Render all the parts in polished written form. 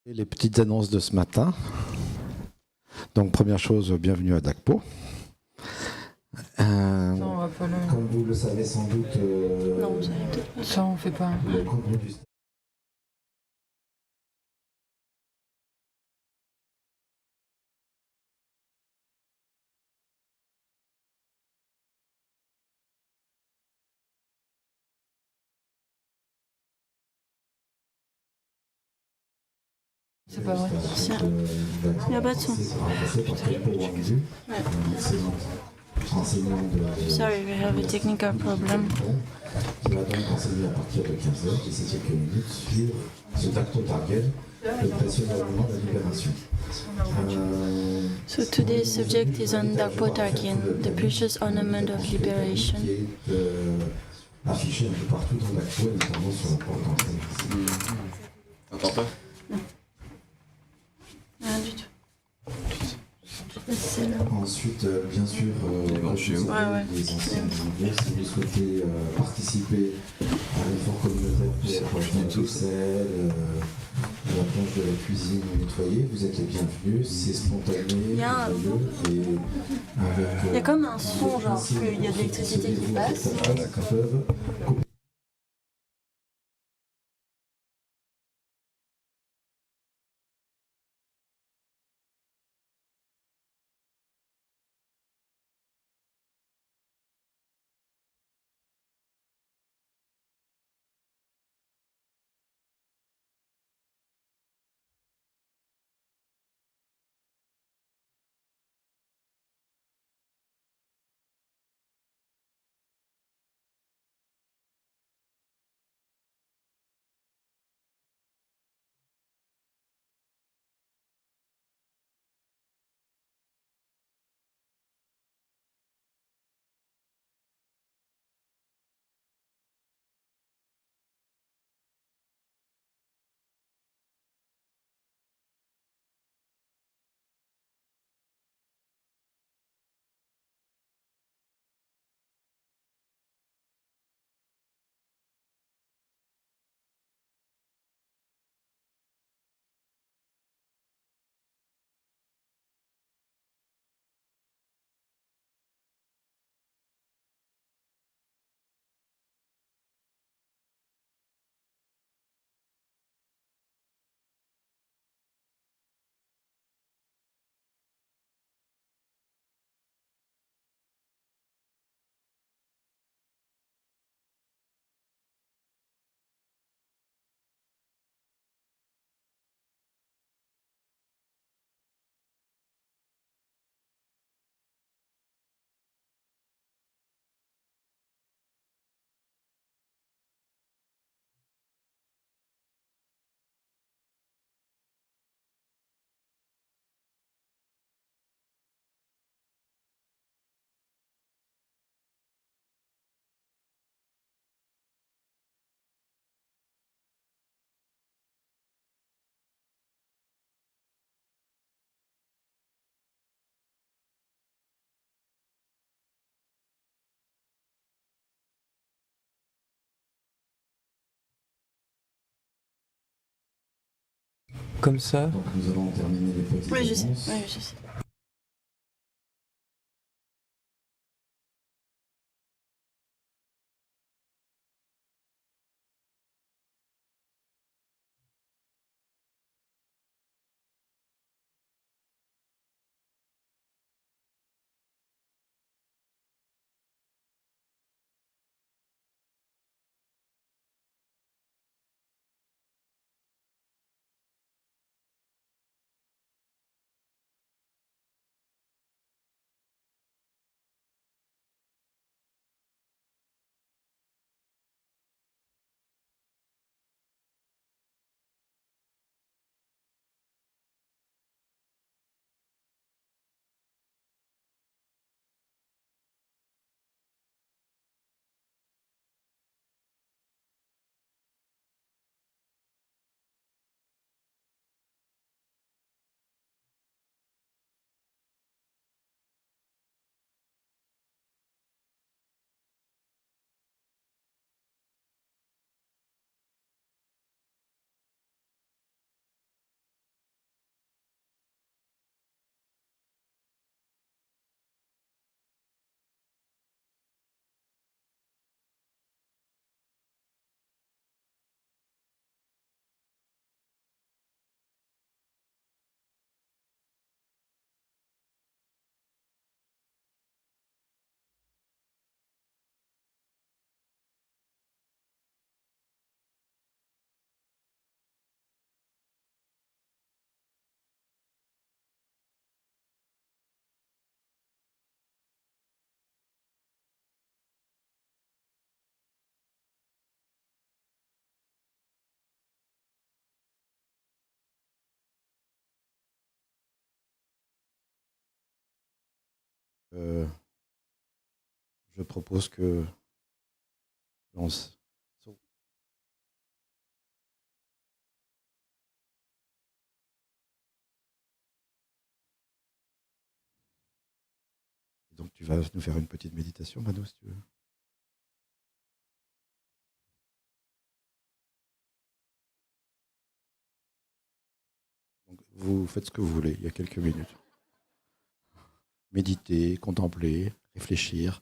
Les petites annonces de ce matin. Donc première chose, bienvenue à Dhagpo. On va pas le... Comme vous le savez sans doute, Non, vous savez peut-être pas. Ça, on fait pas. Le contenu du C'est pas vrai. Il n'y a pas de son. Sorry, we have a technical problem. Qui va donc enseigner à partir de 15h, d'ici quelques minutes, sur ce Dhagpo Targyen, le Precious Ornament of Liberation. So today's subject is on Dhagpo Targyen, the Precious Ornament of Liberation. Qui est affiché un peu partout dans Dhagpo, et notamment sur la porte d'entrée. T'entends pas? Rien du tout. Ensuite, bien sûr, les anciens membres, si vous souhaitez participer à l'effort communautaire pour Bruxelles, à la planche de la cuisine nettoyée, vous êtes les bienvenus, c'est spontané, Il y a comme un son, genre qu'il y a de l'électricité qui passe. Comme ça. Donc nous allons terminer les petites Oui, je sais. annonces. Oui, je sais. je propose que l'on donc tu vas nous faire une petite méditation, Manu, si tu veux. Donc, vous faites ce que vous voulez, il y a quelques minutes. Méditer, contempler, réfléchir.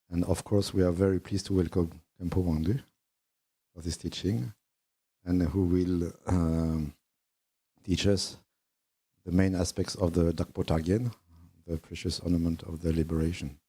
And of course, we are very pleased to welcome Khenpo Wangdu for this teaching, and who will teach us the main aspects of the Dhagpo Targyen, the Precious Ornament of the Liberation.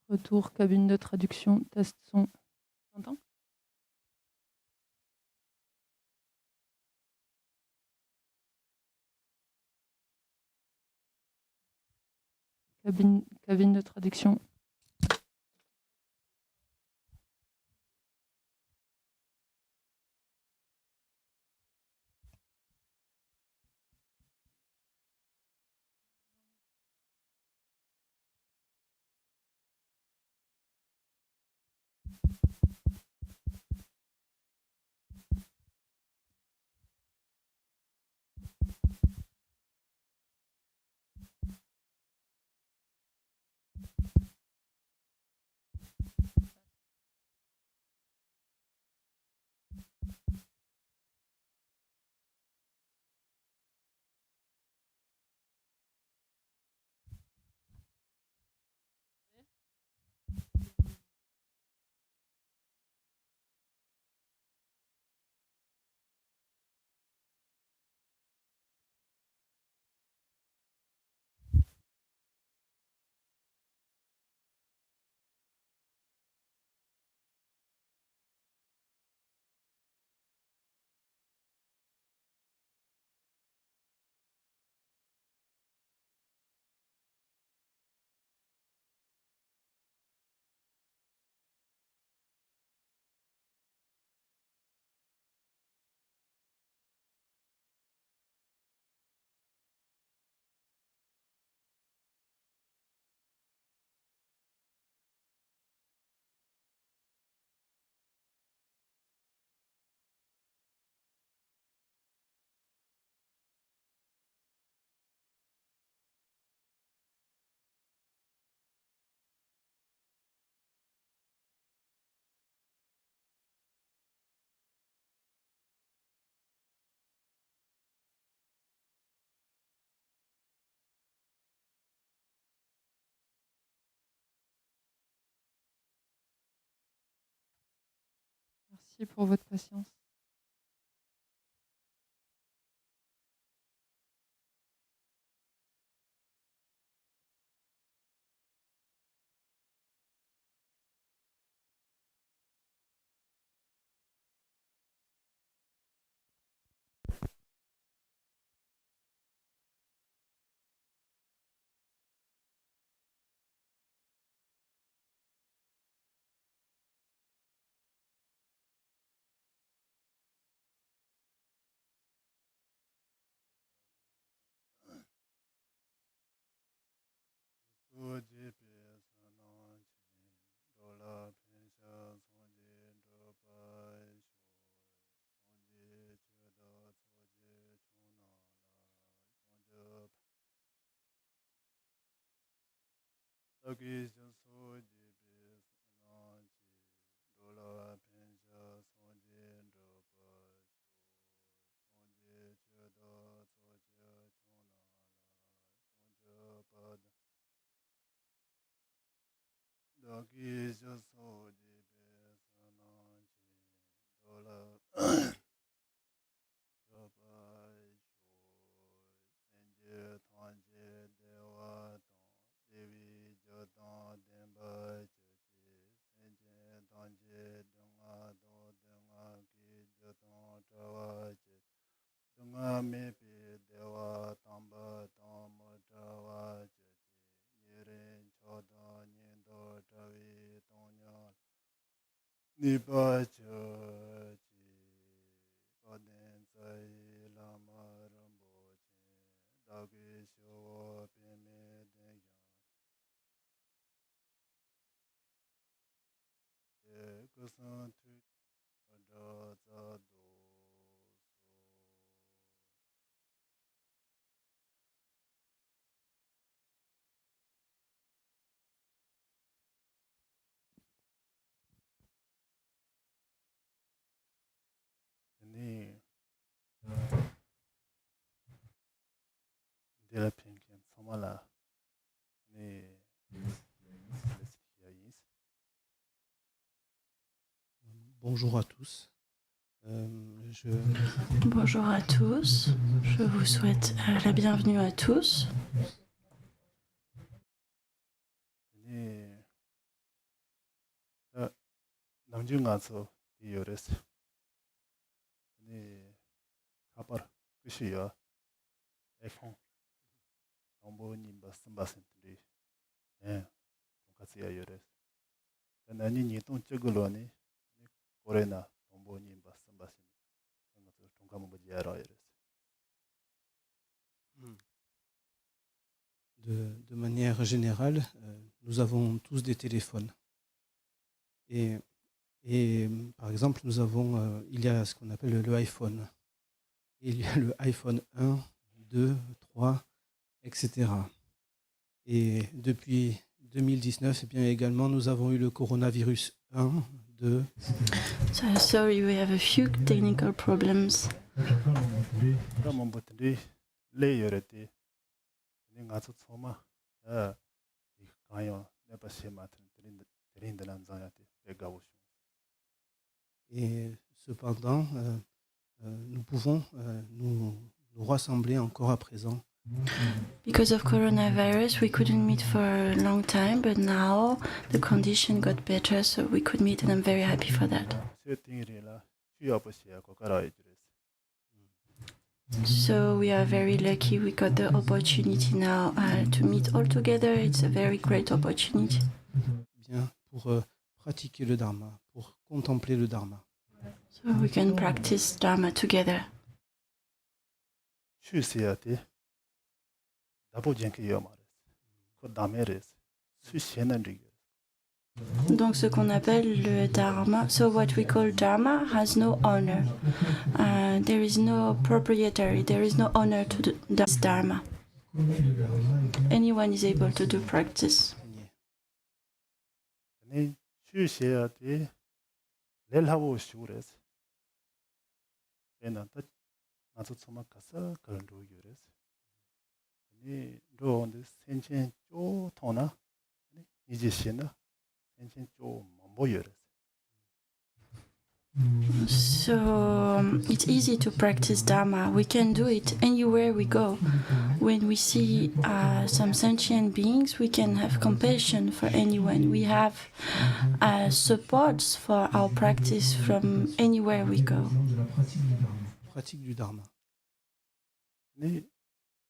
Retour, cabine de traduction, test son. T'entends ? Cabine de traduction. Merci pour votre patience. Bonjour à tous. Bonjour à tous. Je vous souhaite la bienvenue à tous. De manière générale, nous avons tous des téléphones. Et par exemple, il y a ce qu'on appelle le iPhone. Il y a le iPhone 1, 2, 3, etc. Et depuis 2019, eh bien, également, nous avons eu le coronavirus 1, 2. So, sorry, we have a few technical problems. Et cependant, nous pouvons nous rassembler encore à présent. Because of coronavirus, we couldn't meet for a long time, but now the condition got better, so we could meet, and I'm very happy for that. So we are very lucky we got the opportunity now to meet all together. It's a very great opportunity. Bien, pour pratiquer le Dharma, pour contempler le Dharma. So we can practice Dharma together. Donc ce qu'on appelle le Dharma, so what we call Dharma has no owner. There is no proprietary, there is no owner to this Dharma. Anyone is able to do practice. So it's easy to practice Dharma. We can do it anywhere we go. When we see some sentient beings, we can have compassion for anyone. We have supports for our practice from anywhere we go. Pratique du Dharma. 네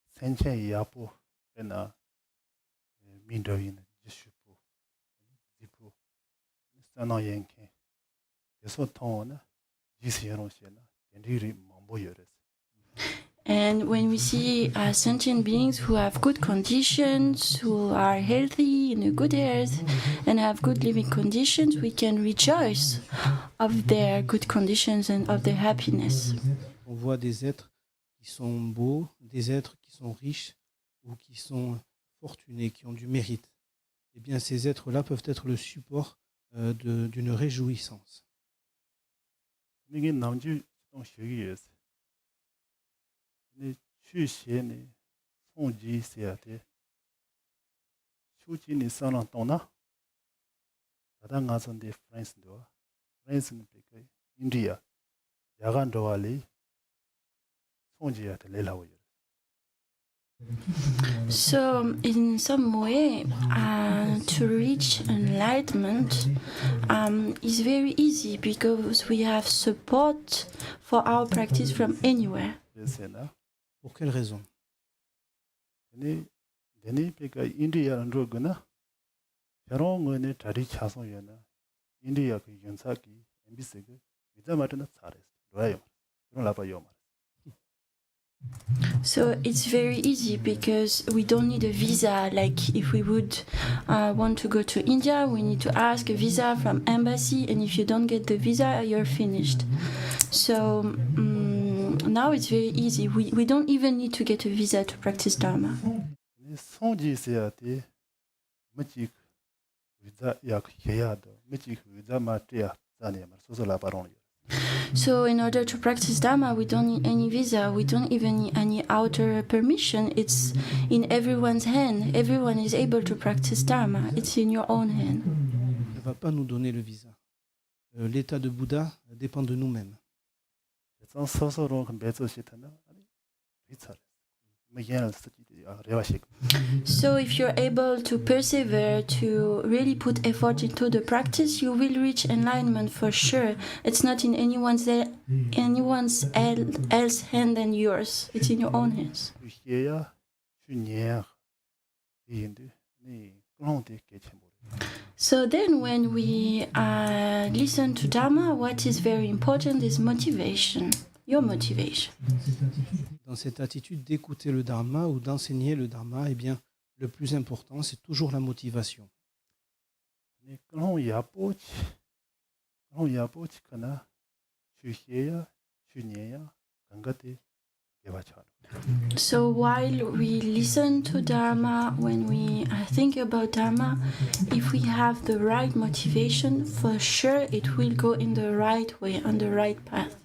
센체 야포 에나 민도인 지슈포 디포 사나yenke eso tona 지시연오시나 엔리리 mambo여레스. And when we see sentient beings who have good conditions, who are healthy in a good health, and have good living conditions, we can rejoice of their good conditions and of their happiness. On voit des êtres qui sont beaux, des êtres qui sont riches ou qui sont fortunés, qui ont du mérite. Eh bien, ces êtres-là peuvent être le support d'une réjouissance. 이게 남주 동学业스. 네 취시에 송지세야데. 추진이 선한 동나. 다당가선데 프랑스도. 프랑스는 베게 인디아. 야간도알리 송지야데 레라오요. So, in some way, to reach enlightenment is very easy because we have support for our practice from anywhere. Pour quelle raison? 데니 베가 인디아는 로거나 저롱은에 다리 차송이나 인디아 그 연사기 엠비스가 위자마트나 차레스 로아요. 그런 라바요. So it's very easy because we don't need a visa. Like if we would want to go to India, we need to ask a visa from embassy, and if you don't get the visa, you're finished. So now it's very easy. We don't even need to get a visa to practice Dharma. 송지세야데 마직 위자 약 해야도 마직 위자 마트야 자네 말 소소라 바론. So in order to practice Dharma, we don't need any visa. We don't even need any outer permission. It's in everyone's hand. Everyone is able to practice Dharma. It's in your own hand. Elle ne va pas nous donner le visa. L'état de Bouddha dépend de nous-mêmes. So if you're able to persevere, to really put effort into the practice, you will reach enlightenment for sure. It's not in anyone's else hand than yours. It's in your own hands. So then when we listen to Dharma, what is very important is motivation. Your motivation. Dans cette attitude d'écouter le Dharma ou d'enseigner le Dharma, eh bien, le plus important, c'est toujours la motivation. So while we listen to Dharma, when we think about Dharma, if we have the right motivation, for sure it will go in the right way, on the right path.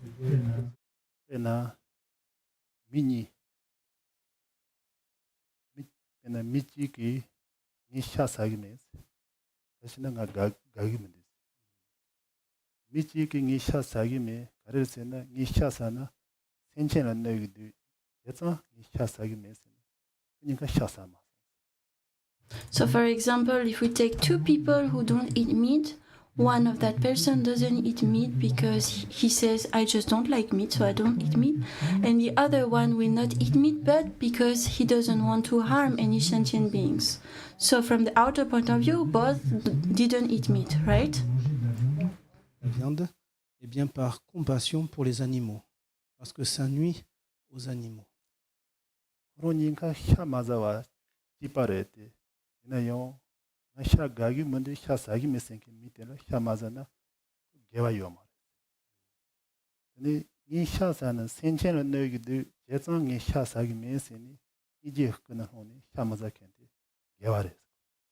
ena 미니 ena 미치기 니샤사기메스 다시는 가기면 돼. 미치기 니샤사기메 가르세나 니샤사나 센체는 너희들 예서 니샤사기메스 그러니까 샤사마. So for example, if we take two people who don't eat meat, one of that person doesn't eat meat because he says, I just don't like meat, so I don't eat meat. And the other one will not eat meat, but because he doesn't want to harm any sentient beings. So from the outer point of view, both didn't eat meat, right? La viande, eh bien, par compassion pour les animaux, parce que ça nuit aux animaux. 그러니까 샤마자와 찌빠레테 이나요 샤 가기 먼저 샤 사기 메생게 밑에는 샤 맞아나 개와요 말. 근데 이 샤사는 센체는 너희들 예상의 샤 사기 메세니 이제 그는 호니 샤 맞아 켄데 개와래.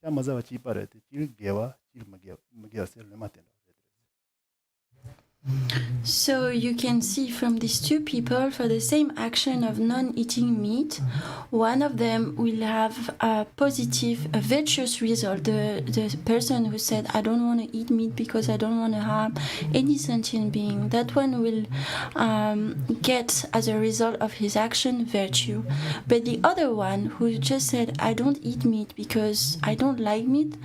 샤 맞아와 찌빠레데 질 개와 질 먹여서 레마테나. So you can see from these two people, for the same action of non-eating meat, one of them will have a positive, a virtuous result. The person who said, I don't want to eat meat because I don't want to harm any sentient being, that one will get, as a result of his action, virtue. But the other one who just said, I don't eat meat because I don't like meat,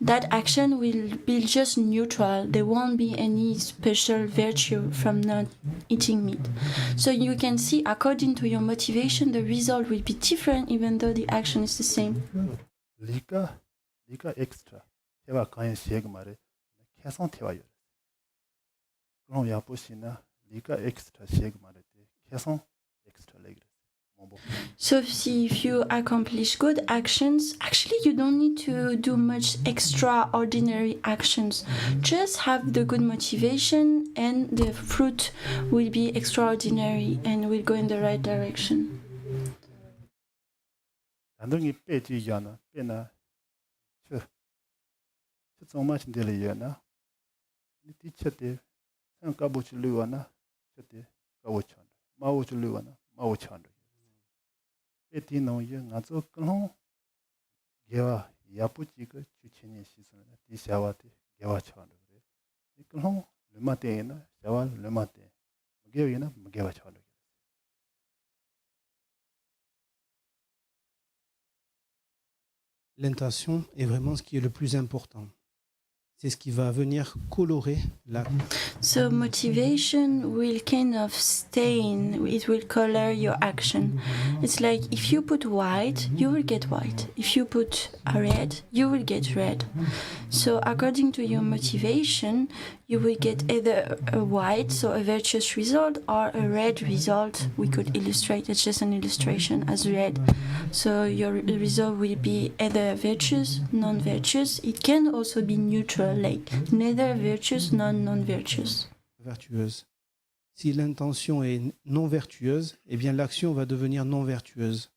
that action will be just neutral. There won't be any special virtue from not eating meat. So you can see, according to your motivation, the result will be different even though the action is the same. 리가 엑스트라 대화 가연 시액 말에 계속 대화요. 그럼 야보시나 리가 엑스트라 시액 말에 계속 엑스트라 레그. So if you accomplish good actions, actually you don't need to do much extraordinary actions. Just have the good motivation and the fruit will be extraordinary and will go in the right direction. 단둥이 빼지잖아. 빼나. 저 정말인데려나. 티처때 상가보줄려나. 저때 가보천. 마오줄려나. 마오천. 에티노예 나조 클홍 게와 야푸치가 추치니 시선을 디샤와티 게와 차원을 그래. 클홍 르마테나 샤와 르마테. 게위나 게와 차원을. L'intention est vraiment ce qui est le plus important. C'est ce qui va venir colorer l'acte. So motivation will kind of stain, it will color your action. It's like if you put white, you will get white. If you put a red, you will get red. So according to your motivation, you will get either a white, so a virtuous result, or a red result. We could illustrate, it's just an illustration as red. So your result will be either virtuous, non-virtuous. It can also be neutral, like neither virtuous nor non-virtuous. Vertueuse. Si l'intention est non vertueuse, eh bien l'action va devenir non vertueuse.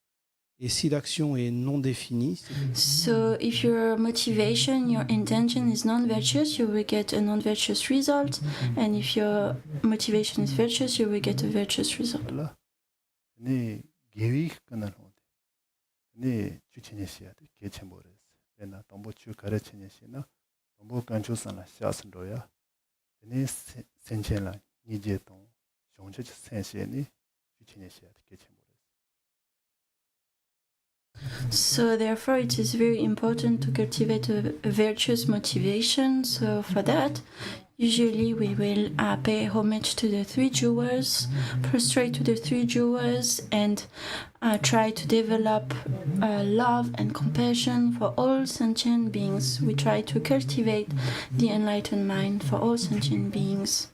Et si l'action est non définie, so if your motivation, your intention is non-virtuous, you will get a non-virtuous result, and if your motivation is virtuous, you will get a virtuous result. 네 계획 끊을 네 주체니시야 개체모레스 배나 동보 주 가르치니시나 동보 간주선라 샤선로야 네 센체라 니제동 정체 센시니 주체니시야 개체모레스. So therefore it is very important to cultivate a virtuous motivation. So for that, usually we will pay homage to the three jewels, prostrate to the three jewels, and try to develop love and compassion for all sentient beings. We try to cultivate the enlightened mind for all sentient beings.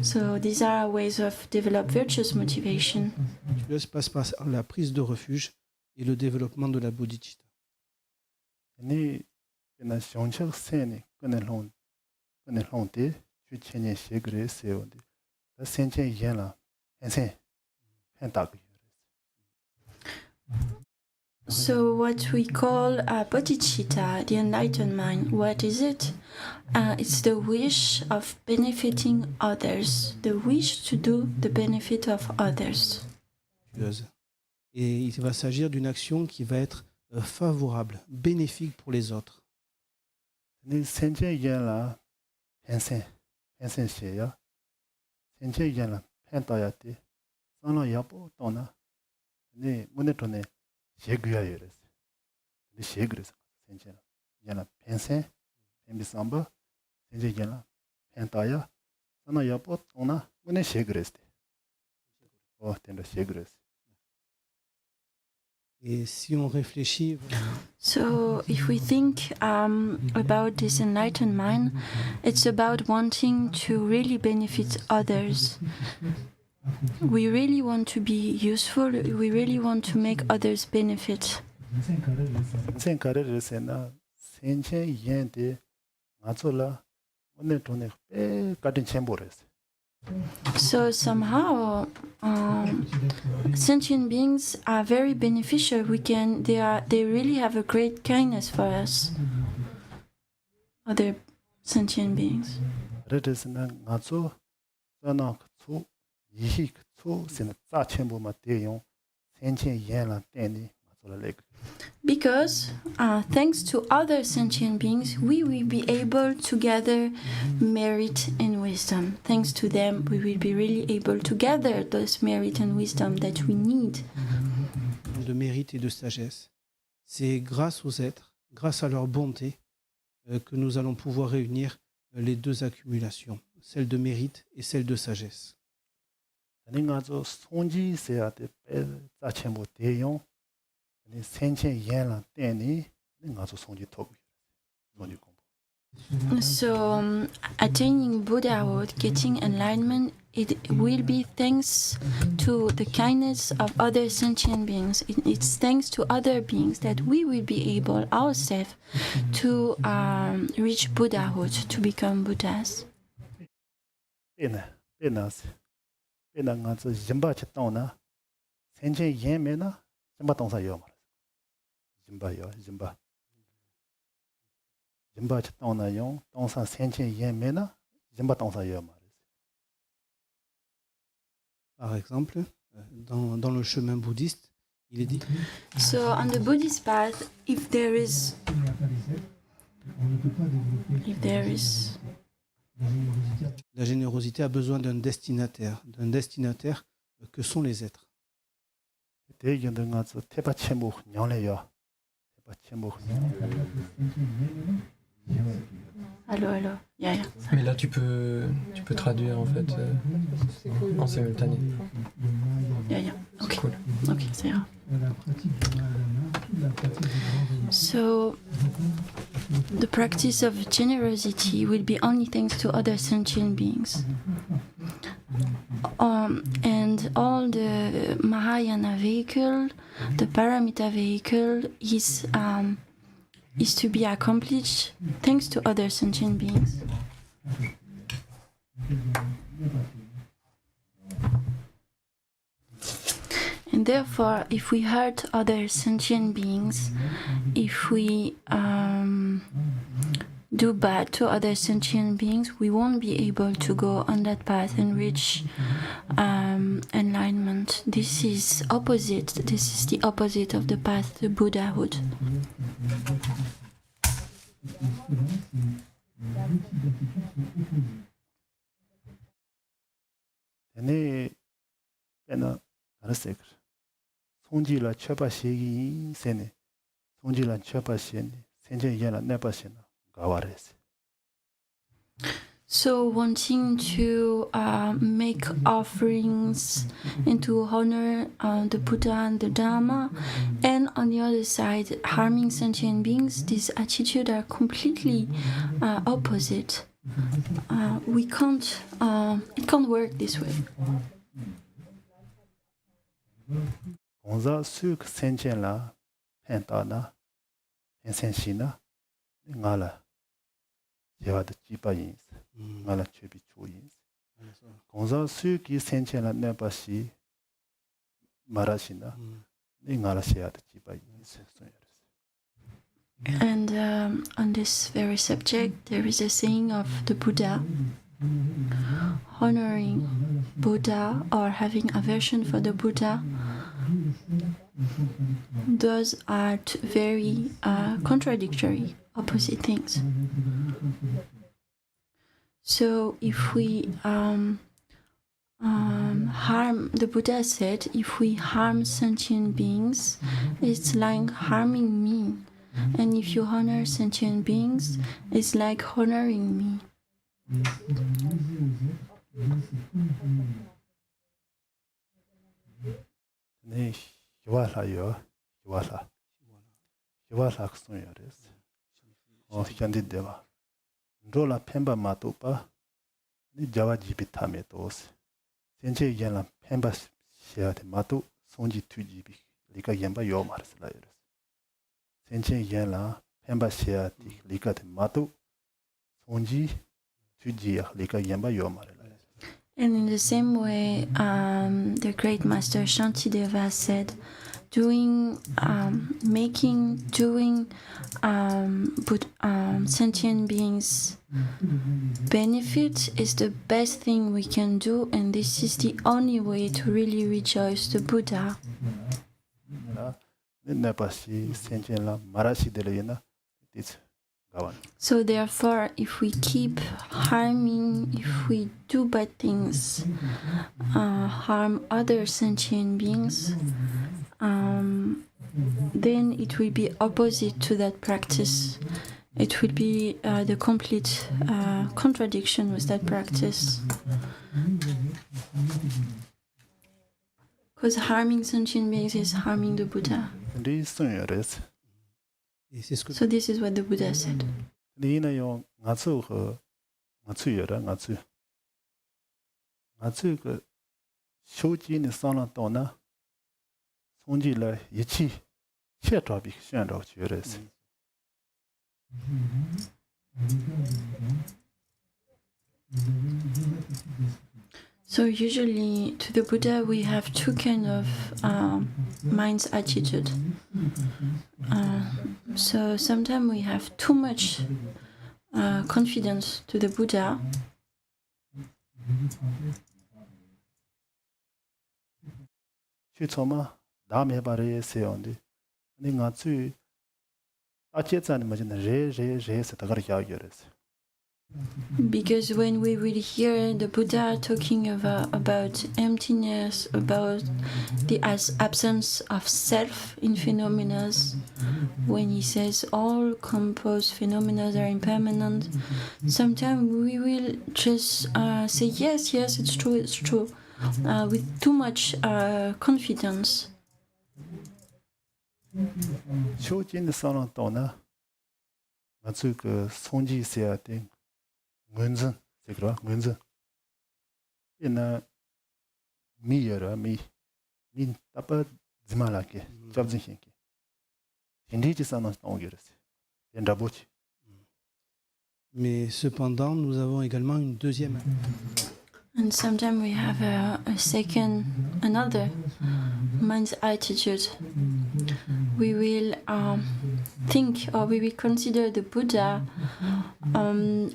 So these are ways of develop virtuous motivation. se passe par la prise de refuge et le développement de la bodhicitta. 네 그나 정책 세네 끊을 honte tu tiens chez Grèce la sentin yela ense pentak. So what we call bodhicitta, the enlightened mind, what is it? It's the wish of benefiting others, the wish to do the benefit of others. Et il va s'agir d'une action qui va être favorable, bénéfique pour les autres. 네 sentin yela ense sheya sentin yela pentayati sono yapo tona 네 문에 돈에 제규야 이랬어. 근데 제그래서 sentin yela pense 엠비삼바 sentin yela pentaya sono yapo tona 문에 제그랬어. 텐데 제그랬어. Et si on réfléchit... So if we think about this enlightened mind, it's about wanting to really benefit others. We really want to be useful, we really want to make others benefit. 인생 가르를 세나 sentin yente 맞돌라 오늘 돈에 빼 같은 챔버랬어. So somehow, sentient beings are very beneficial. They really have a great kindness for us. Other sentient beings. 그래서는 맞어 저는 그초 이히 그초 신 자천부마 대용 센천 연라 때니 맞으래. Because thanks to other sentient beings, we will be able to gather merit and wisdom. Thanks to them, we will be really able to gather those merit and wisdom that we need. De mérite et de sagesse. C'est grâce aux êtres, grâce à leur bonté, que nous allons pouvoir réunir les deux accumulations, celle de mérite et celle de sagesse. 내가서 손지세한테 빼 자천부 대용 센천 연라 때니 내가서 손지 토고 손지 공부. So, attaining Buddhahood, getting enlightenment, it will be thanks to the kindness of other sentient beings. It's thanks to other beings that we will be able ourselves to reach Buddhahood, to become Buddhas. 빼나가서 짐바치 떠나 센천 연매나 짐바 동사요 말. 짐바요 짐바. 짐바치 떠나요 동사 센천 연매나 짐바 동사요 말. Par exemple, dans le chemin bouddhiste, il est dit So, on the Buddhist path, if there is la générosité a besoin d'un destinataire que sont les êtres. 대견등가서 태바체무 녀래요. 태바체무 Allô. Yeah. Mais là, tu peux traduire en fait en simultané. Yeah. C'est Okay. cool. Okay, ça ira. So, the practice of generosity will be only thanks to other sentient beings. And all the Mahayana vehicle, the Paramita vehicle is to be accomplished thanks to other sentient beings. And therefore, if we hurt other sentient beings, if we do bad to other sentient beings, we won't be able to go on that path and reach enlightenment. This is opposite. This is the opposite of the path to Buddhahood. 네 빼나 알았어요. 손지라 쳐바시기 세네. 손지라 쳐바시네. 센제 연라 내바시나 가와레스. So, wanting to make offerings and to honor the Buddha and the Dharma, and on the other side, harming sentient beings, these attitudes are completely opposite. It can't work this way. 공자 수크 센젠라 펜타나 펜센시나 ngala 제와드 지바인스 ngala chebi chu인스 공자 수키 센첸라 네바시 마라시나 ngala 시야드 지바인스. And on this very subject, there is a saying of the Buddha: honoring Buddha or having aversion for the Buddha, those are very contradictory, opposite things. So if we harm, the Buddha said, if we harm sentient beings, it's like harming me. And if you honor sentient beings, it's like honoring me. 네, 요와라요. 요와라 그소야레스. 현디데와. 롤라 펜바 마토파. 니 자와 지비타메 도스. 센체 연라 펜바 시아데 마토 손지 투지비. 리가 연바 요마르스라요. 센체 연라 펜바 시아데 리가데 마토 손지 투지야 리가 연바 요마르. And in the same way, the great master Shantideva said doing, sentient beings benefit is the best thing we can do, and this is the only way to really rejoice the Buddha. So therefore, if we keep harming, if we do bad things, harm other sentient beings, then it will be opposite to that practice. It will be the complete contradiction with that practice. Because harming sentient beings is harming the Buddha. So this is what the Buddha said. So usually to the Buddha we have two kind of mind's attitude. So sometimes we have too much confidence to the Buddha. Because when we will hear the Buddha talking about emptiness, about the absence of self in phenomena, when he says all composed phenomena are impermanent, sometimes we will just say yes, it's true, with too much confidence. Mais cependant, nous avons également une deuxième. And sometimes we have another mind's attitude. We will think, or we will consider the Buddha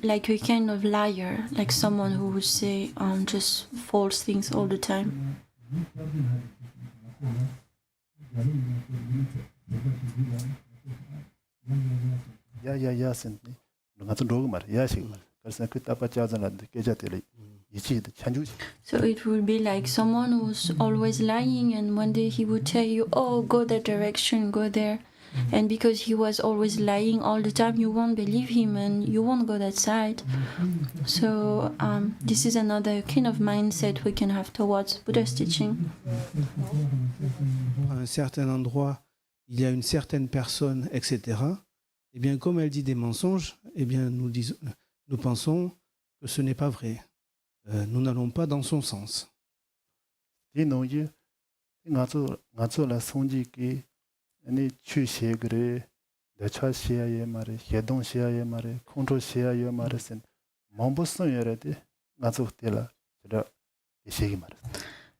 like a kind of liar, like someone who would say just false things all the time. So it would be like someone who's always lying, and one day he would tell you, oh, go that direction, go there. And because he was always lying all the time, you won't believe him and you won't go that side. So this is another kind of mindset we can have towards Buddha's teaching. À un certain endroit, il y a une certaine personne, etc. Eh bien, comme elle dit des mensonges, eh bien, nous pensons que ce n'est pas vrai. Nous n'allons pas dans son sens.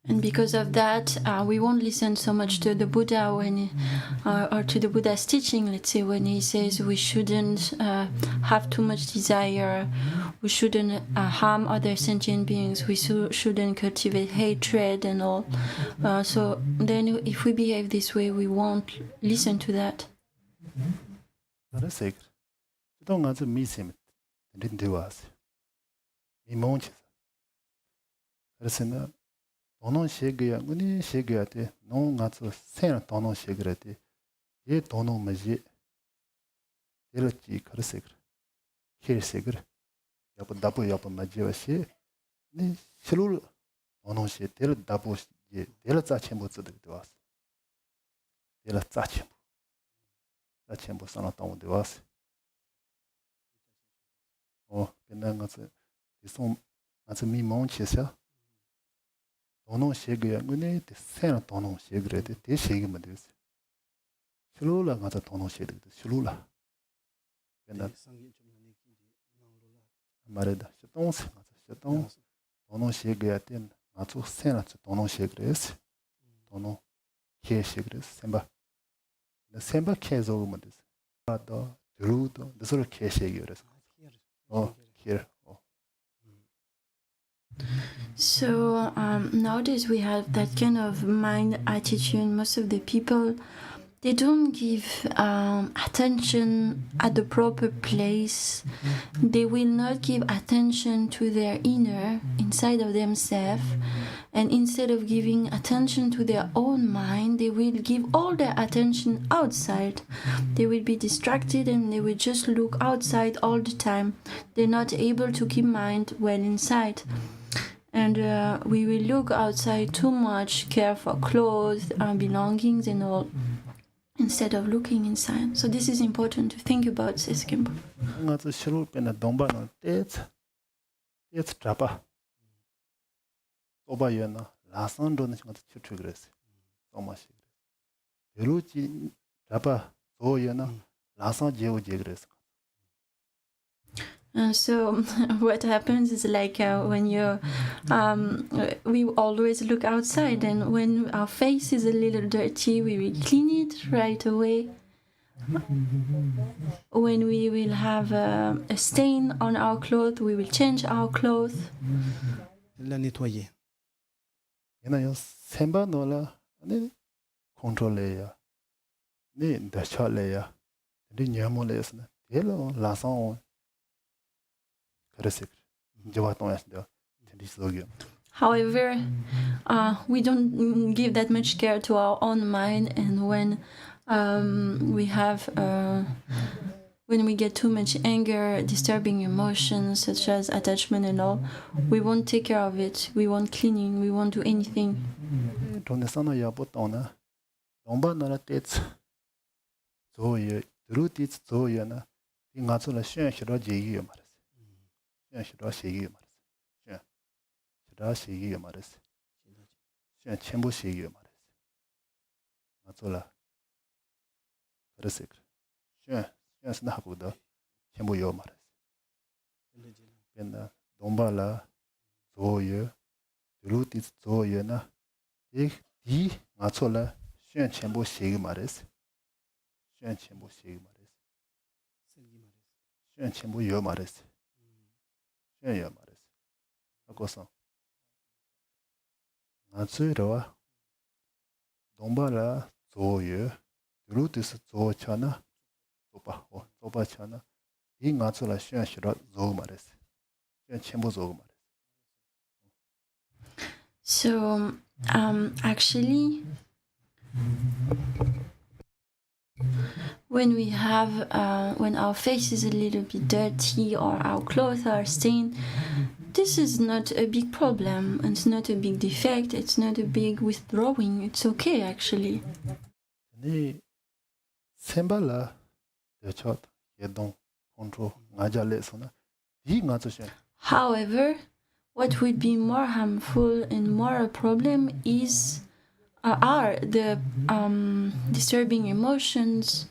And because of that, we won't listen so much to the Buddha or to the Buddha's teaching, let's say, when he says we shouldn't have too much desire, we shouldn't harm other sentient beings, we shouldn't cultivate hatred and all. So then if we behave this way, we won't listen to that. 도노 셰게야 문이 셰게야데 노 가서 세나 도노 셰그레데 예 도노 마지 데르치 카르세그 케르세그 야고 다보 야보 마지와시 니 실룰 도노 셰 데르 다보 예 데르 자체모 쓰드도 와스 데르 자체모 사나 도데 와스 벤난 가서 디송 가서 미몬치사 도노 셰게야 문에 세나 도노 셰그레데 데 셰게만 되스 실루라 가서 도노 셰데 실루라 벤나 말에다 셔똥스 셔똥 도노 셰게야 된 아주 세나 도노 셰그레스 도노 캐시 그래서 셈바 캐서 오면 또 드루도 그래서 캐시 그래서 here. So nowadays we have that kind of mind attitude. Most of the people, they don't give attention at the proper place. They will not give attention to their inner, inside of themselves. And instead of giving attention to their own mind, they will give all their attention outside. They will be distracted and they will just look outside all the time. They're not able to keep mind well inside. And we will look outside too much, care for clothes, belongings and all, instead of looking inside. So this is important to think about, says Khenpo. ngaz shirul pena domba no tets trapa oba yena lasan don ngaz chuchu gres somashi deruchi trapa so yena lasan jeu jegres. So what happens is like when you we always look outside, and when our face is a little dirty, we will clean it right away. When we will have a stain on our clothes, we will change our clothes. La nettoyer. Yena yo semba nola ne contrôler ne dachaler ne nyamoler sna delo lasan However, we don't give that much care to our own mind, and when when we get too much anger, disturbing emotions such as attachment and all, we won't take care of it. We won't cleaning. We won't do anything. shira shigi mares. Shira shigi mares. Shira chenpo shigi mares. Matsola karesik. Shira sna hakuda chenpo yo mares. Pena domba la zoye, druti zoye na di matsola shira chenpo shigi mares. Shira chenpo shigi mares. Shira chenpo yo mares. Yeah, mares. Akosan. Natsuirawa Dombala Zoye, Rutis Zo Chana, Zopa Chana, Di Natsula Shira Zo Mares. Chembo Zo Mares. So actually, when we have when our face is a little bit dirty or our clothes are stained, this is not a big problem. It's not a big defect. It's not a big withdrawing. It's okay actually. Ni Sembala the chat yedon control ngajale sona di ngazushen. However, what would be more harmful and more a problem is are the disturbing emotions,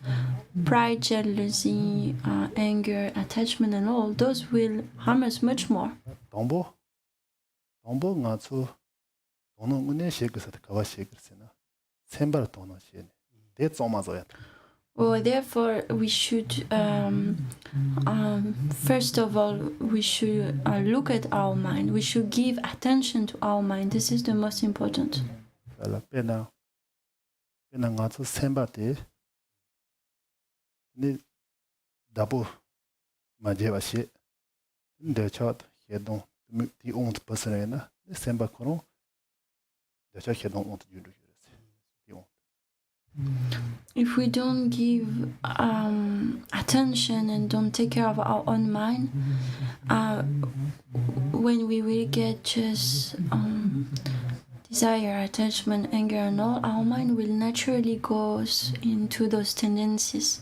pride, jealousy, anger, attachment, and all. Those will harm us much more. Dombo ngazu dono ngune shekesat kawa shekesena. Sembala dono shene. De zomazoyat. Well, therefore, we should, first of all, we should look at our mind. We should give attention to our mind. This is the most important. Pena ngazu sembate ni dabu majevashe de chat hedon the owned person na semba kono de chat hedon owned judo. If we don't give attention and don't take care of our own mind, when we will get just desire, attachment, anger, and all, our mind will naturally go into those tendencies.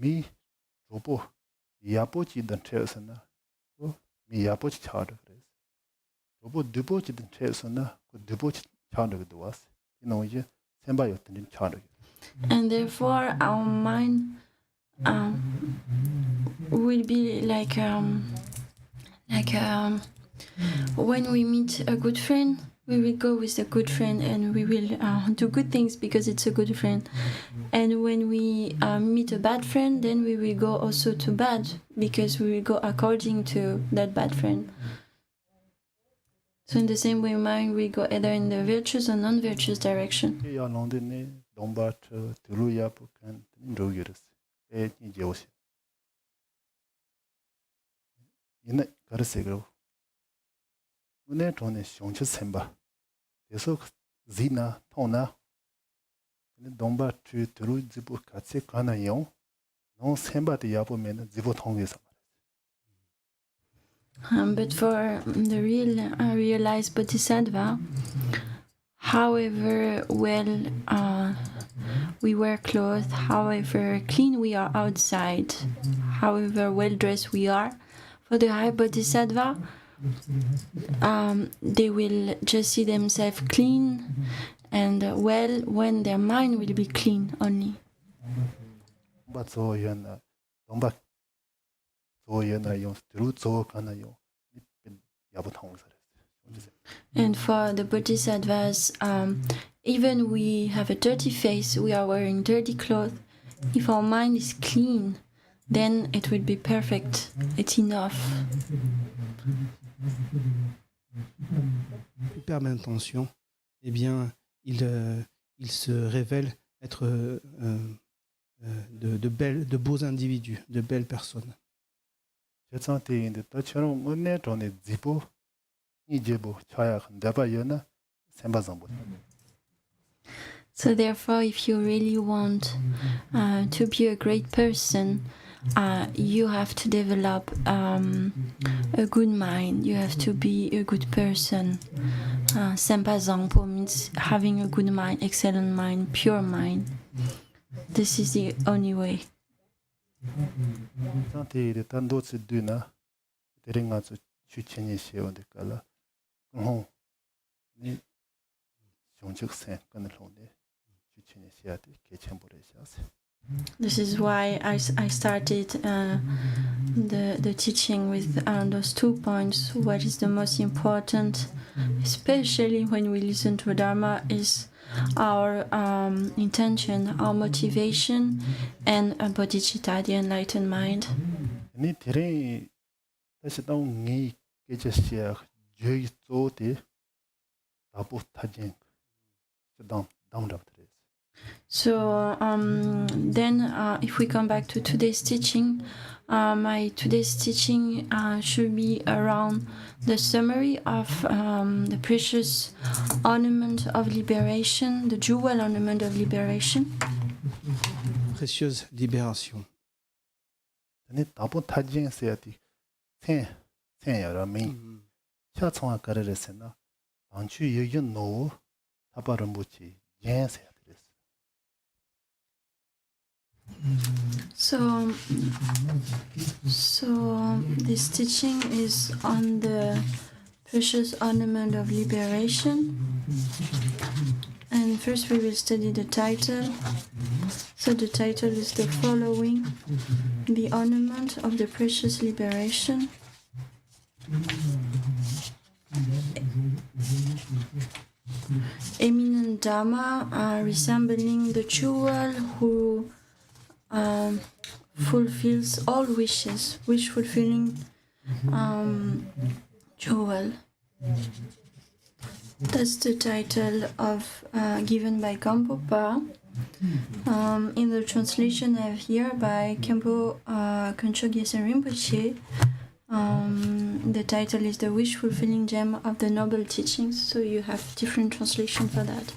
Mi robo yapochi dan tresana ko mi yapochi chard kres. Robo dupochi dan tresana ko dupochi chard gdwas. Inoje semba yotin chard. And therefore, our mind will be like when we meet a good friend, we will go with a good friend and we will do good things because it's a good friend. And when we meet a bad friend, then we will go also to bad because we will go according to that bad friend. So in the same way, mind will go either in the virtuous or non-virtuous direction. Zina, Tona, Domba Turu Zibu Katse Kana Yon, no Semba the Yapomen, Zibo Tongis. But for the real realized bodhisattva, however well we wear clothes, however clean we are outside, however well dressed we are, for the high bodhisattva, they will just see themselves clean and well when their mind will be clean only. But so Yana, Domba Zoyana Yon, Turu Zokana Yon, Yabotong. And for the bodhisattvas, even we have a dirty face, we are wearing dirty clothes, if our mind is clean, then it will be perfect, it's enough. Plus perd l'intention, eh bien, il se révèle être de beaux individus, de belles personnes. So therefore, if you really want to be a great person, you have to develop a good mind. You have to be a good person. Sempa Zangpo means having a good mind, excellent mind, pure mind. This is the only way. This is why I started the teaching with those 2 points. What is the most important, especially when we listen to Dharma, is our intention, our motivation, and bodhicitta, the enlightened mind. So then if we come back to today's teaching, my today's teaching should be around the summary of the Precious Ornament of Liberation, the Jewel Ornament of Liberation. Précieuse libération. Dhagpo Targyen sayati sen yara me cha chonga kareresena anchu yegyun no taparambuchi yen sayati. So this teaching is on the Precious Ornament of Liberation. And first we will study the title. So the title is the following: The Ornament of the Precious Liberation. Eminent Dharma resembling the jewel who fulfills all wishes, wish-fulfilling jewel. That's the title of given by Khenpo Pa. In the translation I have here by Khenpo Rinpoche, the title is The Wish-Fulfilling Gem of the Noble Teachings, so you have different translation for that.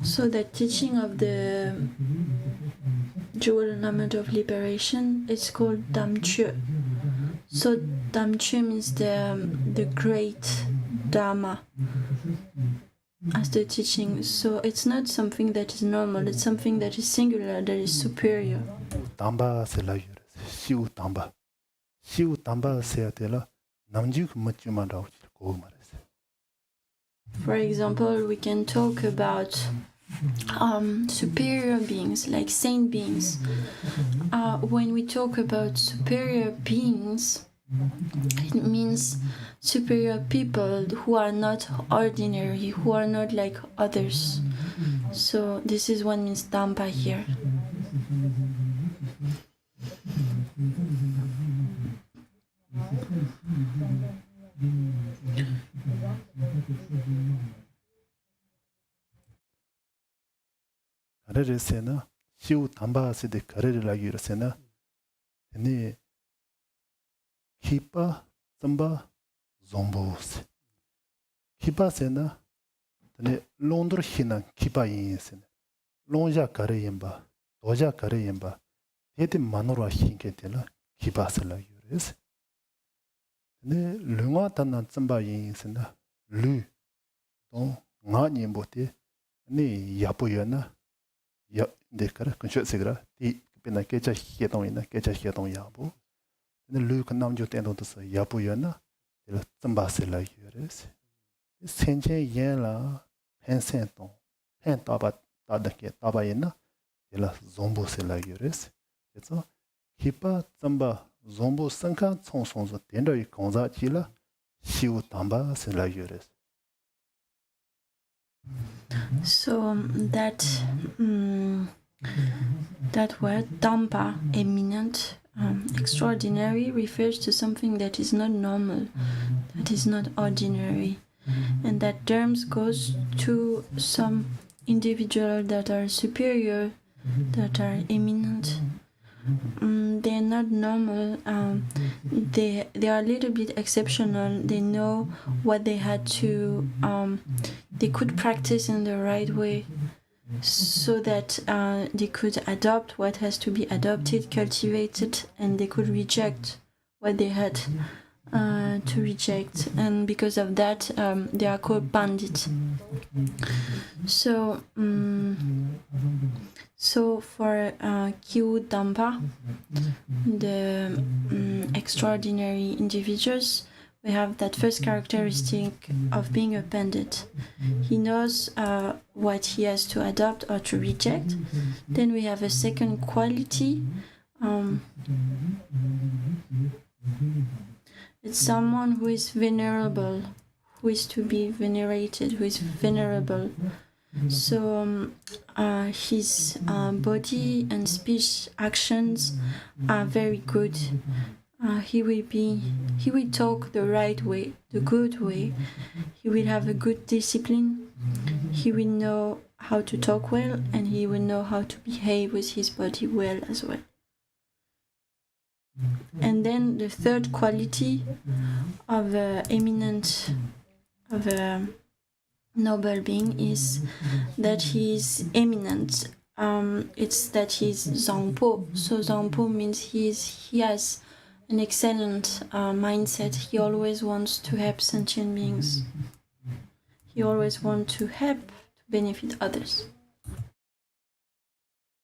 So the teaching of the Jewel Ornament of Liberation is called Damchö. So Damchö means the great Dharma as the teaching. So it's not something that is normal, it's something that is singular, that is superior. Damba sela siu damba. Siu damba sayatela namjuk machuma ko mares. For example, we can talk about superior beings, like saint beings. When we talk about superior beings, It means superior people who are not ordinary, who are not like others. So this is what means Dampa here. 가래를 세나 시우 담바스데 가래를 하기로 세나 네 키파 썸바 좀보스 키파 세나 네 론드르 히나 키파 인세나 론자 가래임바 도자 가래임바 데데 마노라 힌게텔라 키파슬라 유레스 네 르가 탄난 썸바 인세나 르또 나님보테 네 야보여나 ya de kara kuncho segra ti pena kecha hietong ina kecha hietong yabu ne lu kanam jo ten do sa yabu yana de tsamba se la yures senche yen la hen sen ton hen taba ta da ke taba ina de la zombo se la yures etso hipa tsamba zombo sanka chong song zo den de gongza ji la xiu tamba se la yures. So that word Dampa, eminent, extraordinary, refers to something that is not normal, that is not ordinary, and that terms goes to some individuals that are superior, that are eminent. They're not normal. They are a little bit exceptional. They know what they had to. They could practice in the right way, so that they could adopt what has to be adopted, cultivated, and they could reject what they had to reject. And because of that, they are called bandits. So. So for Kiu Dampa, the extraordinary individuals, we have that first characteristic of being a pandit. He knows what he has to adopt or to reject. Then we have a second quality. It's someone who is venerable, who is to be venerated, who is venerable. So his body and speech actions are very good. He will talk the right way, the good way. He will have a good discipline. He will know how to talk well, and he will know how to behave with his body well as well. And then the third quality of eminent, of a noble being is that he is eminent. It's that he's Zangpo. So Zangpo means he has an excellent mindset. He always wants to help sentient beings. He always wants to help to benefit others.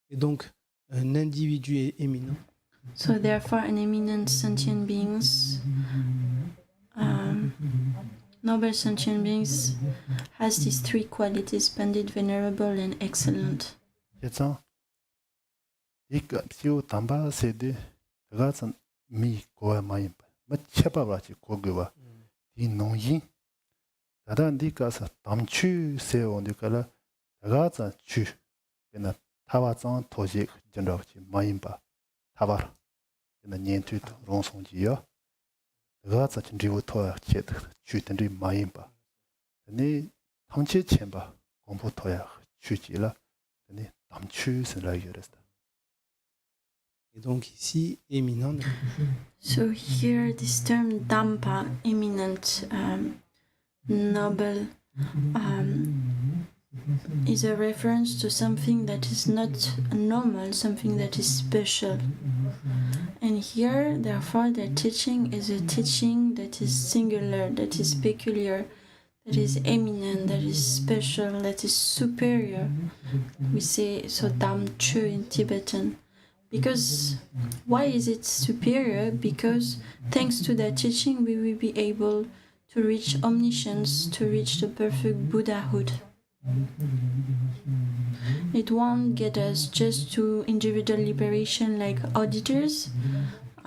Et donc, un individu éminent. So therefore, an eminent sentient beings, noble sentient beings, has these three qualities: splendid, venerable, and excellent. 그래서 이 시우 담바 세대 가서 미 고아 마이 맞춰봐라지 고거와 이 농이 다단디 가서 담추 세온데가라 가서 추 그나 타와장 토지 전라지 마임바 타바라 그나 년투 롱송지요 가서 진리부 토야 쳇 추든지 마임바 네 당치 쳔바 공부 토야 추지라 네 담추 생라이어스다. Et donc ici, éminent. So here this term Dampa, eminent, noble, is a reference to something that is not normal, something that is special. And here, therefore, the teaching is a teaching that is singular, that is peculiar, that is eminent, that is special, that is superior. We say so Dam Chu in Tibetan. Because why is it superior? Because thanks to that teaching, we will be able to reach omniscience, to reach the perfect Buddhahood. It won't get us just to individual liberation like auditors.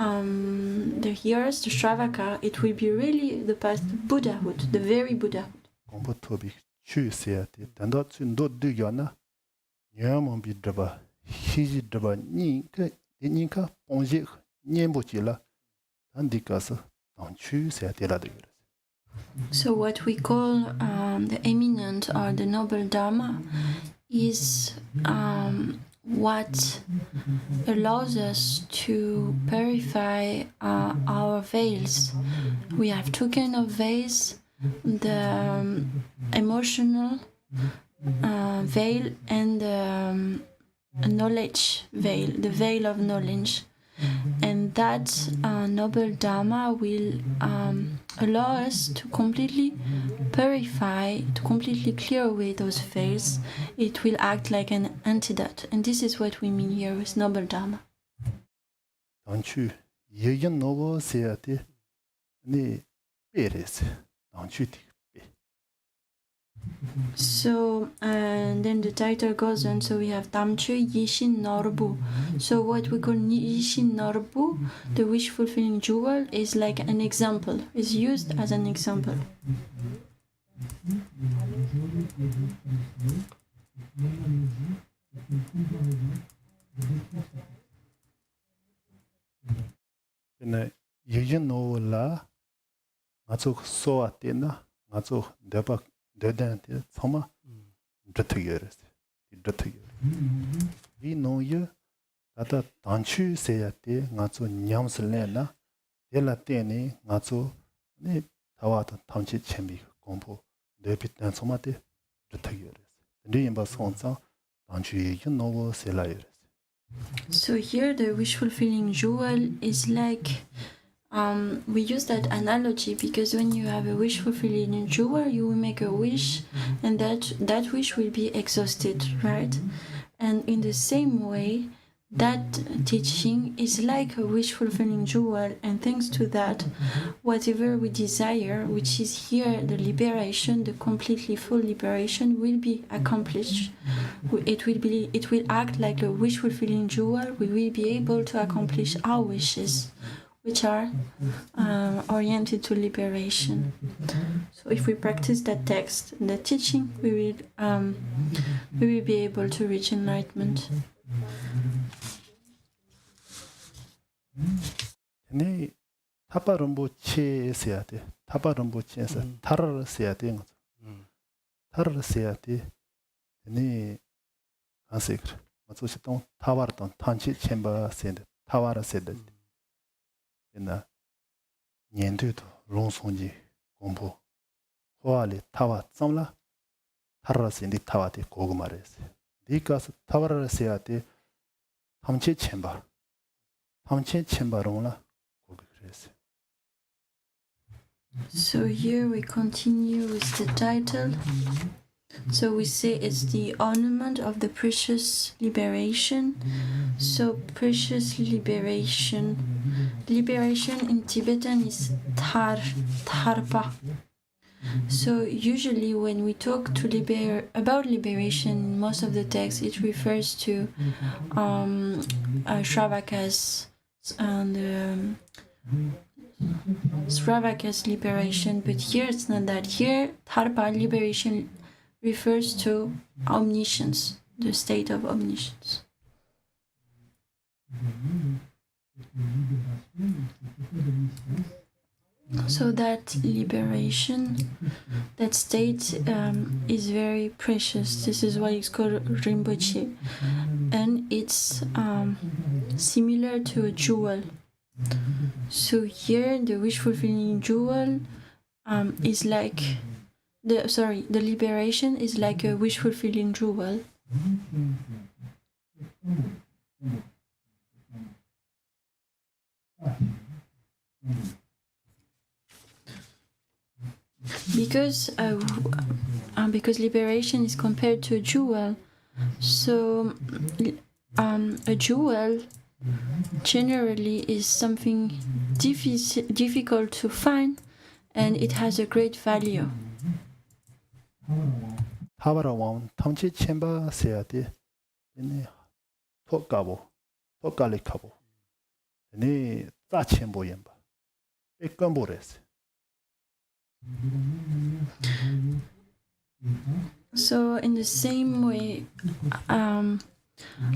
the years, the Shravaka, it will be really the past Buddhahood, the very Buddhahood. 공부 토비 추세야 돼. 단도 춘도 되잖아. 냐면 비드바 히지드바 니까 본지 녀보지라. 안디가서 안 추세야 되라도. So what we call the eminent or the noble Dharma is what allows us to purify our veils. We have two kinds of veils, the emotional veil and the knowledge veil, the veil of knowledge. And that noble Dharma will allow us to completely purify, to completely clear away those veils. It will act like an antidote. And this is what we mean here with noble Dharma. 당추 예견 노고 세야데 네 베레스 당추 So, and then the title goes on, so we have Tamchu Yishin Norbu. So what we call Yishin Norbu, the wish fulfilling jewel, is like an example, is used as an example. 근데 예견 노라 아주 소아테나 아주 대박 대단한테 정말 드트게르스 드트게 이 노예 다다 단추 세야테 아주 냠슬레나 델라테니 아주 네 다와도 탐치 쳔비 공부 네빛단 소마테 드트게르스 리임바 손사 단추 예견 노고 셀라이르스. So here the wish fulfilling jewel is like we use that analogy because when you have a wish fulfilling jewel, you will make a wish and that wish will be exhausted, right? And in the same way, that teaching is like a wish fulfilling jewel, and thanks to that, whatever we desire, which is here the liberation, the completely full liberation, will be accomplished. It will act like a wish fulfilling jewel. We will be able to accomplish our wishes, which are oriented to liberation. So if we practice that text, that teaching, we will be able to reach enlightenment. 네 타바름보체 세야 돼. 타바름보체에서 타라를 세야 돼. 타라를 세야 돼. 네 간세 그래. 맞죠? 또 타와르던 탄치 쳔바 세데. 타와라 세데. 나 년도도 롱송지 공부 호알이 타와 썸라 타라스인디 타와데 고구마레스 니가스 타와라를 세야 돼. 탐치 쳔바 탐치 쳔바롱라 고기 그랬어. So here we continue with the title. So we say it's the ornament of the precious liberation. So precious liberation. Liberation in Tibetan is tharpa. So usually when we talk to about liberation, in most of the texts it refers to Shravakas and Sravaka's liberation, but here it's not that. Here, Tharpa liberation refers to omniscience, the state of omniscience. So that liberation, that state is very precious. This is why it's called Rinpoche, and it's similar to a jewel. So here the wish fulfilling jewel is like the liberation is like a wish fulfilling jewel. Because liberation is compared to a jewel, so a jewel generally is something difficult to find, and it has a great value. 타바라왕 탐치 쳔바 세야데 네 토까보 토깔리카보 네 짜첸보 옌바 백건보레스. So in the same way,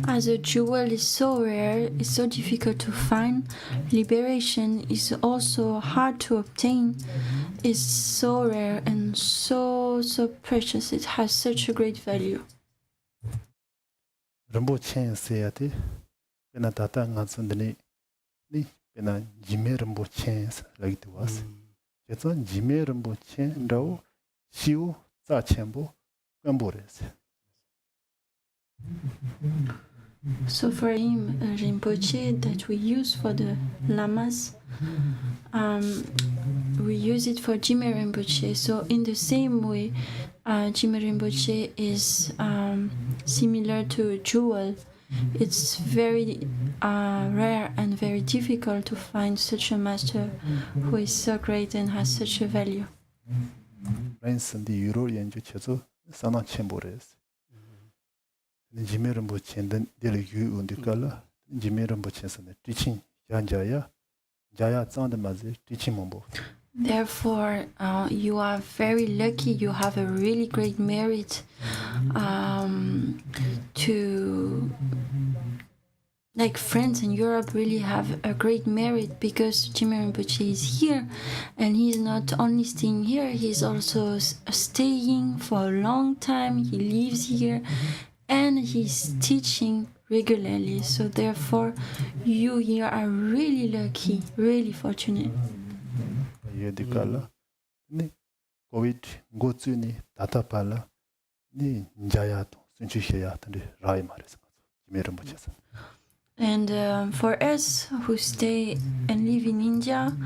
as a jewel is so rare, it's so difficult to find, liberation is also hard to obtain, is so rare and so precious. It has such a great value. rinpoche seyate pena tata ngatsundani ni pena jime rinpoche lagi tuwas. Jetso jime rinpoche ndao shiu za chenpo kwambores. So for him, Rinpoche that we use for the lamas, we use it for Jigme Rinpoche. So in the same way, Jigme Rinpoche is similar to a jewel. It's very rare and very difficult to find such a master who is so great and has such a value. 라인스디 유로 연주 쳐서 사나 쳔보레스. Jigme Rinpoche 델 유 운디칼라 Jigme Rinpoche's teaching yanjaya jaya zandamazi teaching mombo. Therefore, you are very lucky. You have a really great merit to, like, friends in Europe really have a great merit because Jigme Rinpoche is here, and he's not only staying here, he's also staying for a long time. He lives here, and he's teaching regularly. So therefore, you here are really lucky, really fortunate. Yedikala ni covid gotsuni tatapala ni njayato sunchishya tande rai mares Jigme Rinpoche. And for us who stay and live in India,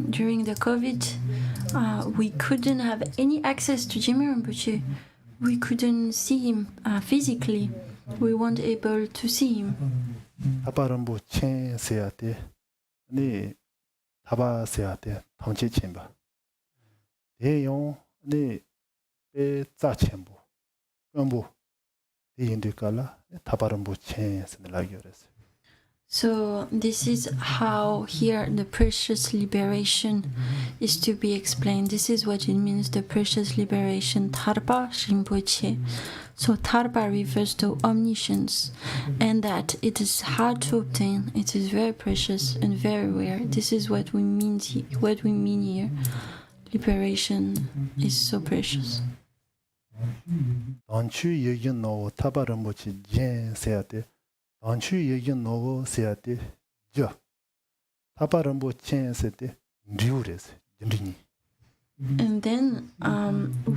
during the COVID, we couldn't have any access to Jigme Rinpoche. We couldn't see him physically. We weren't able to see him. 타바람보 chen 세야테 니 타바 세야테 탐치 첸바 대용 니베 짜첸보 깜보 디인디칼라 타바람보 chen 스멜라기어레스. So this is how here the precious liberation is to be explained. This is what it means, the precious liberation, Tarpa Rinpoche. So Tarpa refers to omniscience, and that it is hard to obtain. It is very precious and very rare. This is what we mean here. Liberation is so precious. 단추 얘기는 너 타바람보치 jen 세야테 단추 얘기는 너 세야테 저 타바람보 chen 세테 리우레스 진리니. And then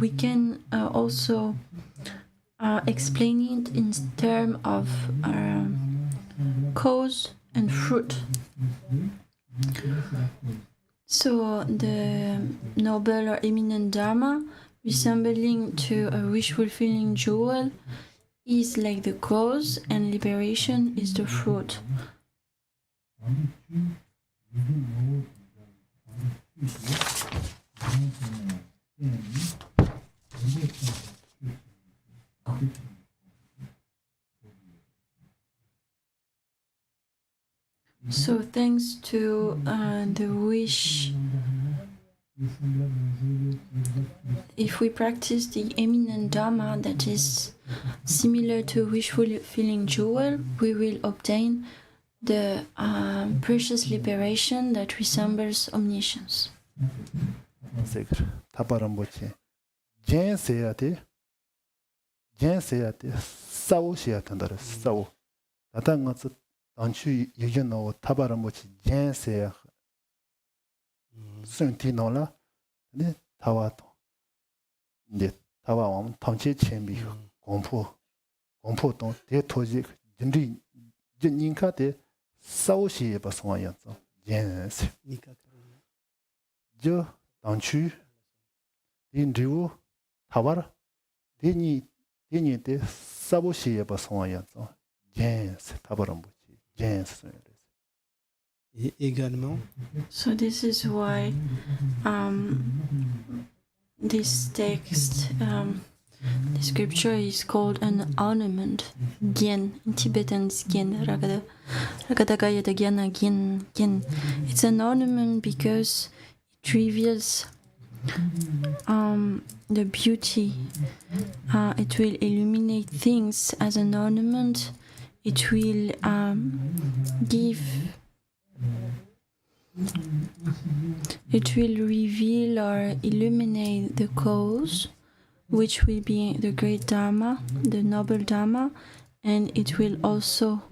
we can also explain it in terms of cause and fruit. So the noble or eminent Dharma, resembling to a wish-fulfilling jewel, is like the cause, and liberation is the fruit. So thanks to the wish, if we practice the eminent Dharma that is similar to wish-fulfilling jewel, we will obtain the precious liberation that resembles omniscience. 타바람보치 jen 세야테 싸우 세야탄다레 싸우 나타나서 단추 얘기는 너 타바람보치 jen 세야 순티노라 네 타와토 네 타와와 탐치 쳔비 공포도 대토지 진리 진인카데 싸우시에 바송아야서 jen 저 단추 인디오 타와라 데니데 싸보시에 바송아야서 jen 타바람보치 jen. Et également, So this is why this text the scripture is called an ornament, gyen. In Tibetan it's gyen, ragadagaya gyana gyen. It's an ornament because it reveals the beauty. It will illuminate things as an ornament. It will it will reveal or illuminate the cause, which will be the great Dharma, the noble Dharma, and it will also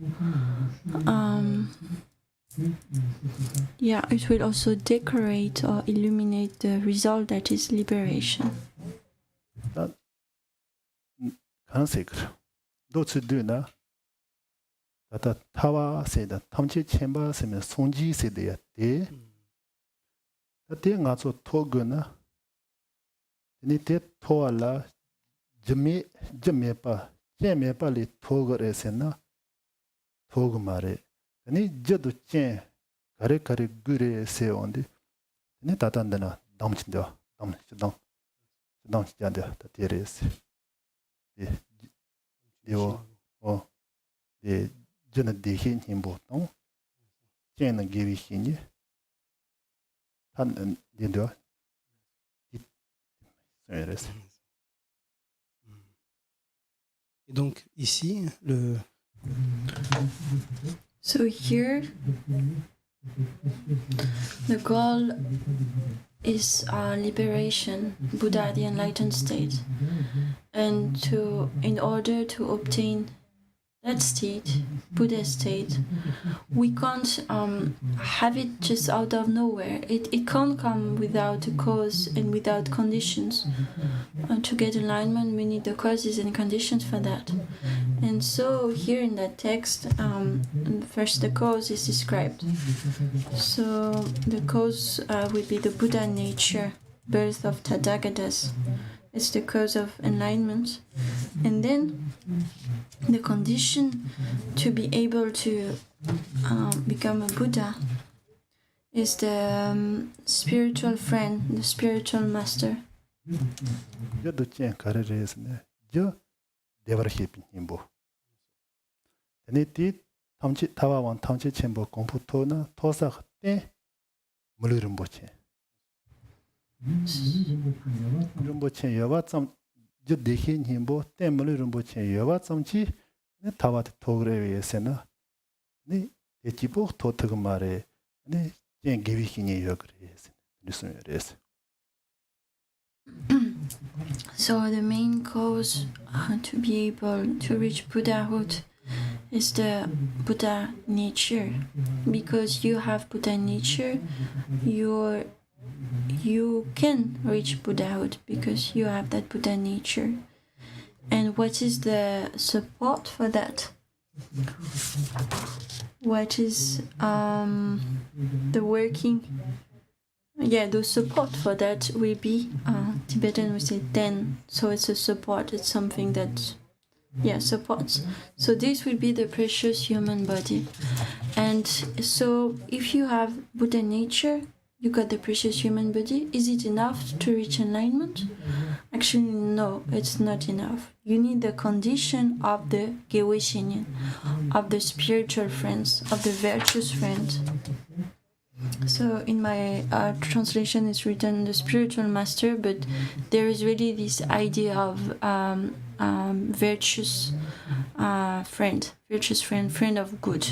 it will also decorate or illuminate the result, that is liberation. Tata tawa seda tamche chemba seme sonji sede ya te tate nga so togu na ni te toa la jame pa le togu re se na togu mare ni jadu chen kare gure se onde ni tata ndana damchindo dam chande tate re se de je ne déchet nimbo non tiens na gewi chini tan de do Et donc ici So here the goal is liberation, Buddha, the enlightened state, and in order to obtain that state, Buddha state, we can't have it just out of nowhere. It can't come without a cause and without conditions. To get alignment, we need the causes and conditions for that. And so here in that text, first the cause is described. So the cause would be the Buddha nature, birth of Tathagatas. It's the cause of enlightenment. And then the condition to be able to become a Buddha is the spiritual friend, the spiritual master. Rinpoche yawa tsam je dekhe nyimbo ten muli Rinpoche yawa tsamchi tawa te togre yese na ni te jibo to tagmare ni jen gewi hinye yogre yese nisun yese. So the main cause to be able to reach Buddhahood is the Buddha nature. Because you have Buddha nature, you can reach Buddhahood because you have that Buddha nature. And what is the support for that? What is the working? The support for that will be Tibetan we say ten. So it's a support. It's something that supports. So this will be the precious human body. And so if you have Buddha nature, you got the precious human body. Is it enough to reach enlightenment? Actually, no, it's not enough. You need the condition of the Gewe Shinyan, of the spiritual friends, of the virtuous friend. So in my translation, it's written the spiritual master, but there is really this idea of virtuous friend, friend of good.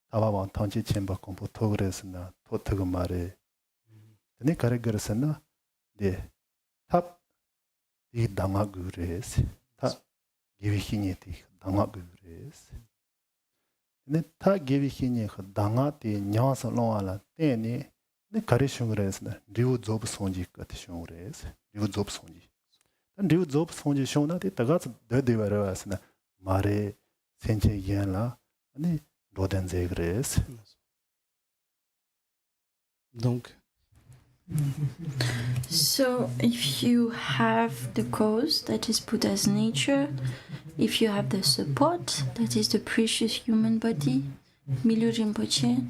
타와와 탕치 쳔바 공부 토그레스나 토트그 말에 드니 가르그르스나 탑 이 당아그레스 타 게비히니티 당아그레스 네 타 게비히니 당아티 냐와서 로알라 테니 네 가르숑그레스나 리우 조브 손지 같으숑그레스 리우 조브 손지 리우 조브 손지 쇼나티 타가스 데데바라스나 마레 센체 예라 아니 Donc, so if you have the cause, that is Buddha's nature, if you have the support, that is the precious human body, Milu Rinpoche,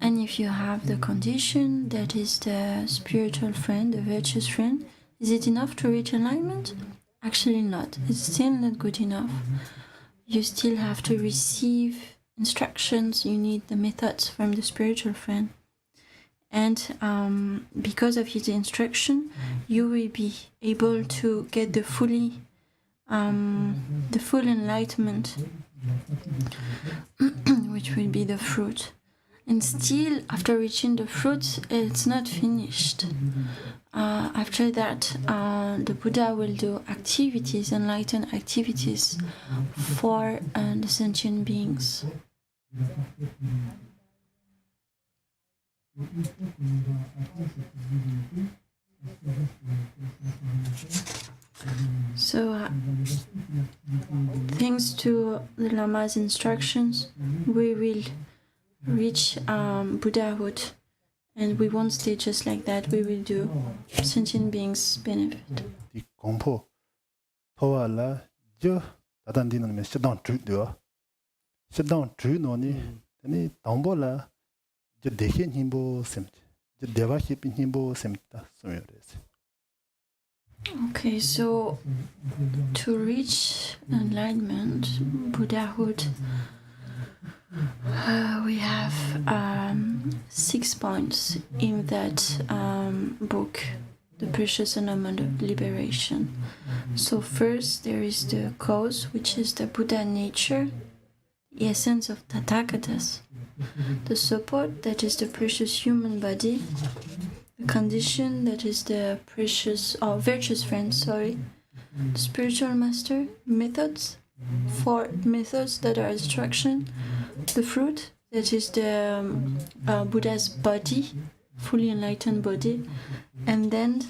and if you have the condition that is the spiritual friend, the virtuous friend, is it enough to reach enlightenment? Actually not. It's still not good enough. You still have to receive instructions. You need the methods from the spiritual friend. And because of his instruction, you will be able to get the full enlightenment, which will be the fruit. And still, after reaching the fruit, it's not finished. After that, the Buddha will do activities, enlightened activities for the sentient beings. So, thanks to the Lama's instructions, we will reach Buddhahood, and we won't stay just like that. We will do sentient beings benefit. 이 공포 토와라 저 다단디는 면 시당 주도 시당 주노니 아니 담보라 저 대현 힘보 셈 저 대화 힘 힘보 셈다 소요레스. Okay, so to reach enlightenment, Buddhahood, we have 6 points in that book, The Precious Ornament of Liberation. So first there is the cause, which is the Buddha nature, the essence of Tathagatas. The support, that is the precious human body. The condition, that is the precious or virtuous friend, the spiritual master. Methods, 4 methods that are instruction. The fruit, that is the Buddha's body, fully enlightened body. And then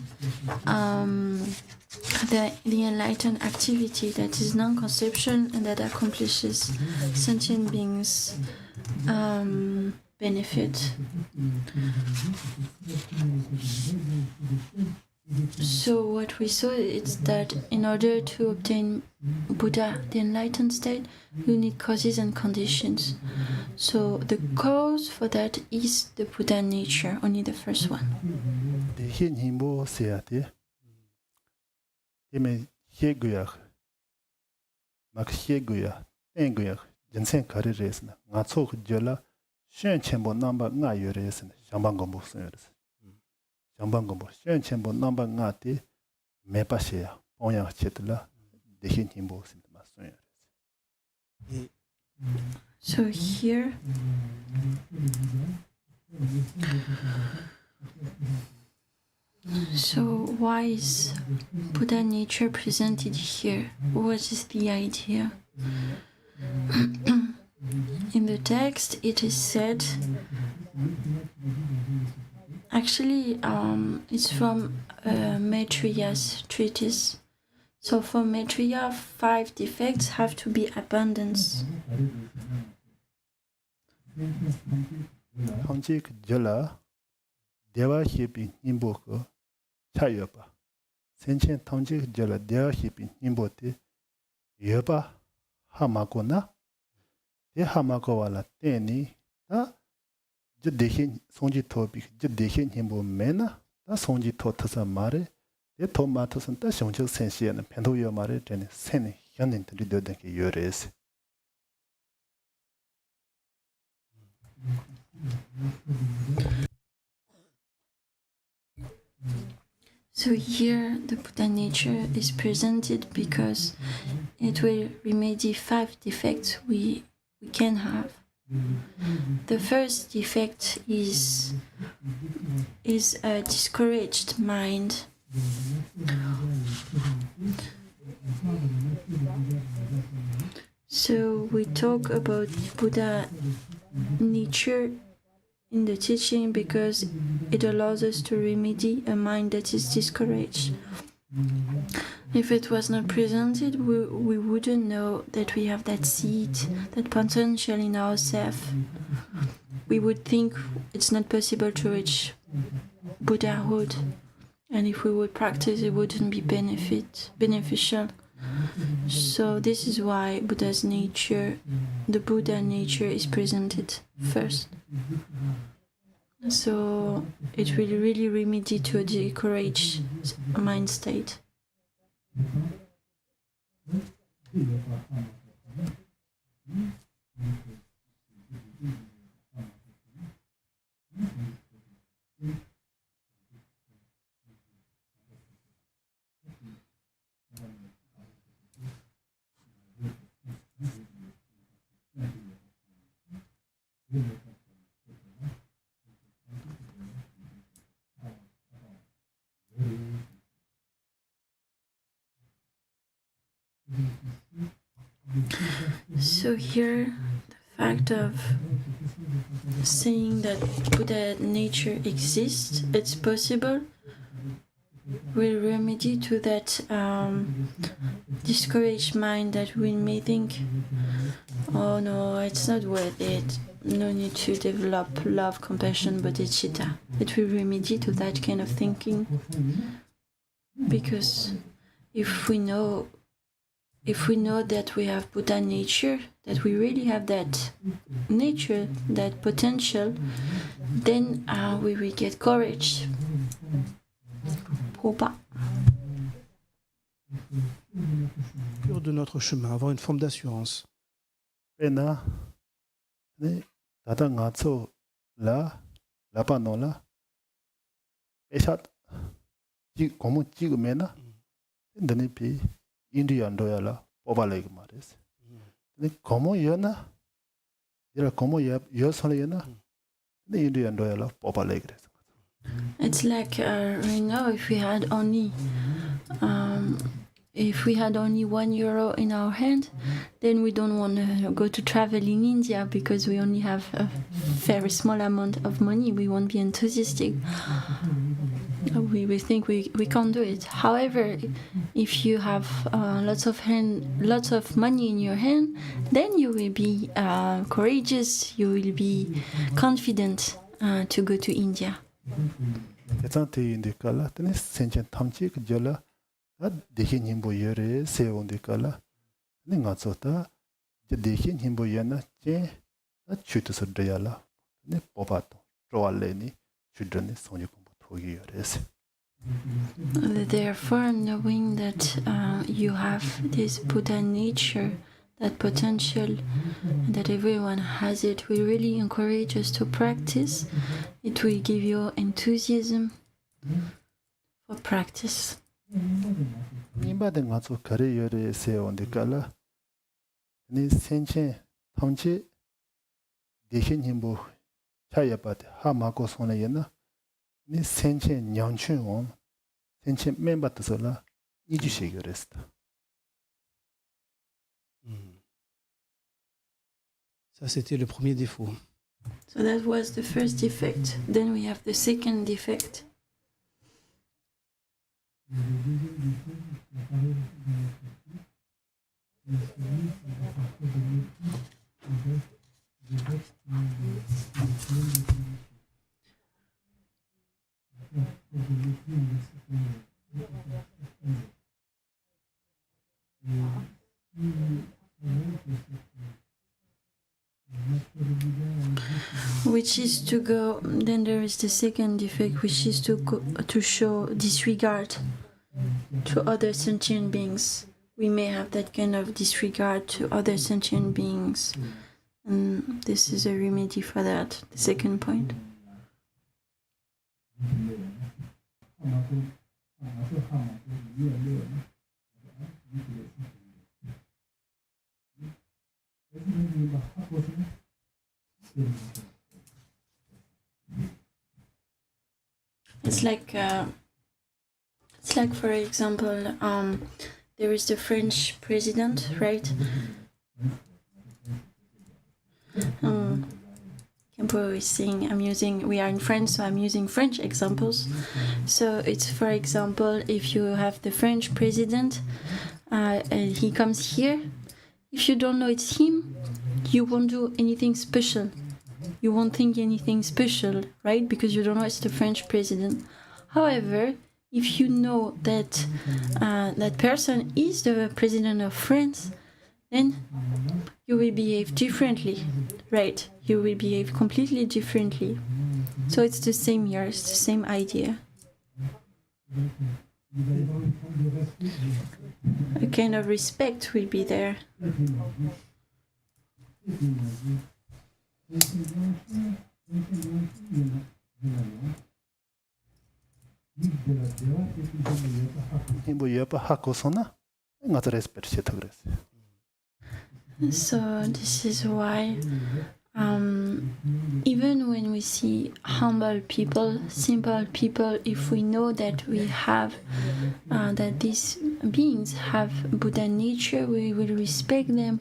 the enlightened activity, that is non-conception and that accomplishes sentient beings benefit. So what we saw is that in order to obtain Buddha, the enlightened state, you need causes and conditions. So the cause for that is the Buddha nature, only the first one. 대현 힘보 세야데 이메 해구야 막 해구야 땡구야 인생 가르레스나 나초 그절라 쉔첸보 넘버 나 요레스나 장방검보 쓰여레스 장방검보 쉔첸보 넘버 나티 메파시야 오냐 쳇들라 대현 힘보 신마 쓰여레스. So here so why is Buddha nature presented here? What is the idea? In the text it is said, actually it's from Maitreya's treatise. So for Maitreya, 5 defects have to be abundance. 현재 그절라 대화 협이 님보고 차여봐. 센첸 통제 그절라 대화 협이 님보티 여봐 하마고나 대 하마고와라 때니 다 저 대신 송지 토비 저 대신 힘보 메나 다 송지 토터서 말에 대 토마토선 다 송적 센시에는 펜도여 말에 되네 센이 현인들이 되게 요레스. So here the Buddha nature is presented because it will remedy 5 defects we can have. The first defect is a discouraged mind. So we talk about Buddha nature in the teaching because it allows us to remedy a mind that is discouraged. If it was not presented, we wouldn't know that we have that seed, that potential in ourselves. We would think it's not possible to reach Buddhahood, and if we would practice, it wouldn't be beneficial. So this is why Buddha's nature, the Buddha nature, is presented first. So it will really remedy to the courage mind state. So here, the fact of saying that Buddha nature exists, it's possible, will remedy to that discouraged mind that we may think, oh no, it's not worth it, no need to develop love, compassion, bodhicitta. It will remedy to that kind of thinking, because if we know that we have Buddha nature, that we really have that nature, that potential, then we will get courage. Cœur de notre chemin, avoir une forme d'assurance. Pena, ne tata ngatso la pano la, esat, como mena, dani pi Indian doyala, obaleg mares. Ne como yona, dira como yosona, the Indian doyala, obaleg. It's like right now, if we had only €1 in our hand, then we don't want to go to travel in India because we only have a very small amount of money. We won't be enthusiastic. We think we can't do it. However, if you have lots of money in your hand, then you will be courageous. You will be confident to go to India. Exactly in the color, then it's sentient tamchi jola, that dekin himbo yere, say on the color, then got sota, the dekin himbo yana, that chutus of diala, ne popato, draw leni, children is on your compotogi. Therefore, knowing that you have this Buddha nature, that potential, that everyone has it, will really encourage us to practice. It will give you enthusiasm for practice. Nimba de ngatso kare yore se on the color, ni senche, tamche, dekin himbo, chayapat, hamako sona yena, ni senche nyanchun on, senche member to sola, nijishig rest. Ça, c'était le premier défaut. So that was the first defect. Then we have the second defect. Which is to go, then there is the second defect, which is to show disregard to other sentient beings. We may have that kind of disregard to other sentient beings, and this is a remedy for that, the second point. It's like for example, there is the French president, right? Khenpo is saying, we are in France, so I'm using French examples. So it's, for example, if you have the French president and he comes here, if you don't know it's him, you won't do anything special. You won't think anything special, right? Because you don't know it's the French president. However, if you know that that person is the president of France, then you will behave differently, right? You will behave completely differently. So it's the same here, it's the same idea. A kind of respect will be there. 뭐 옆에 하고서나 ngato respect 시터 그랬어요. So this is why even when we see humble people, simple people, if we know that we have that these beings have Buddha nature, we will respect them,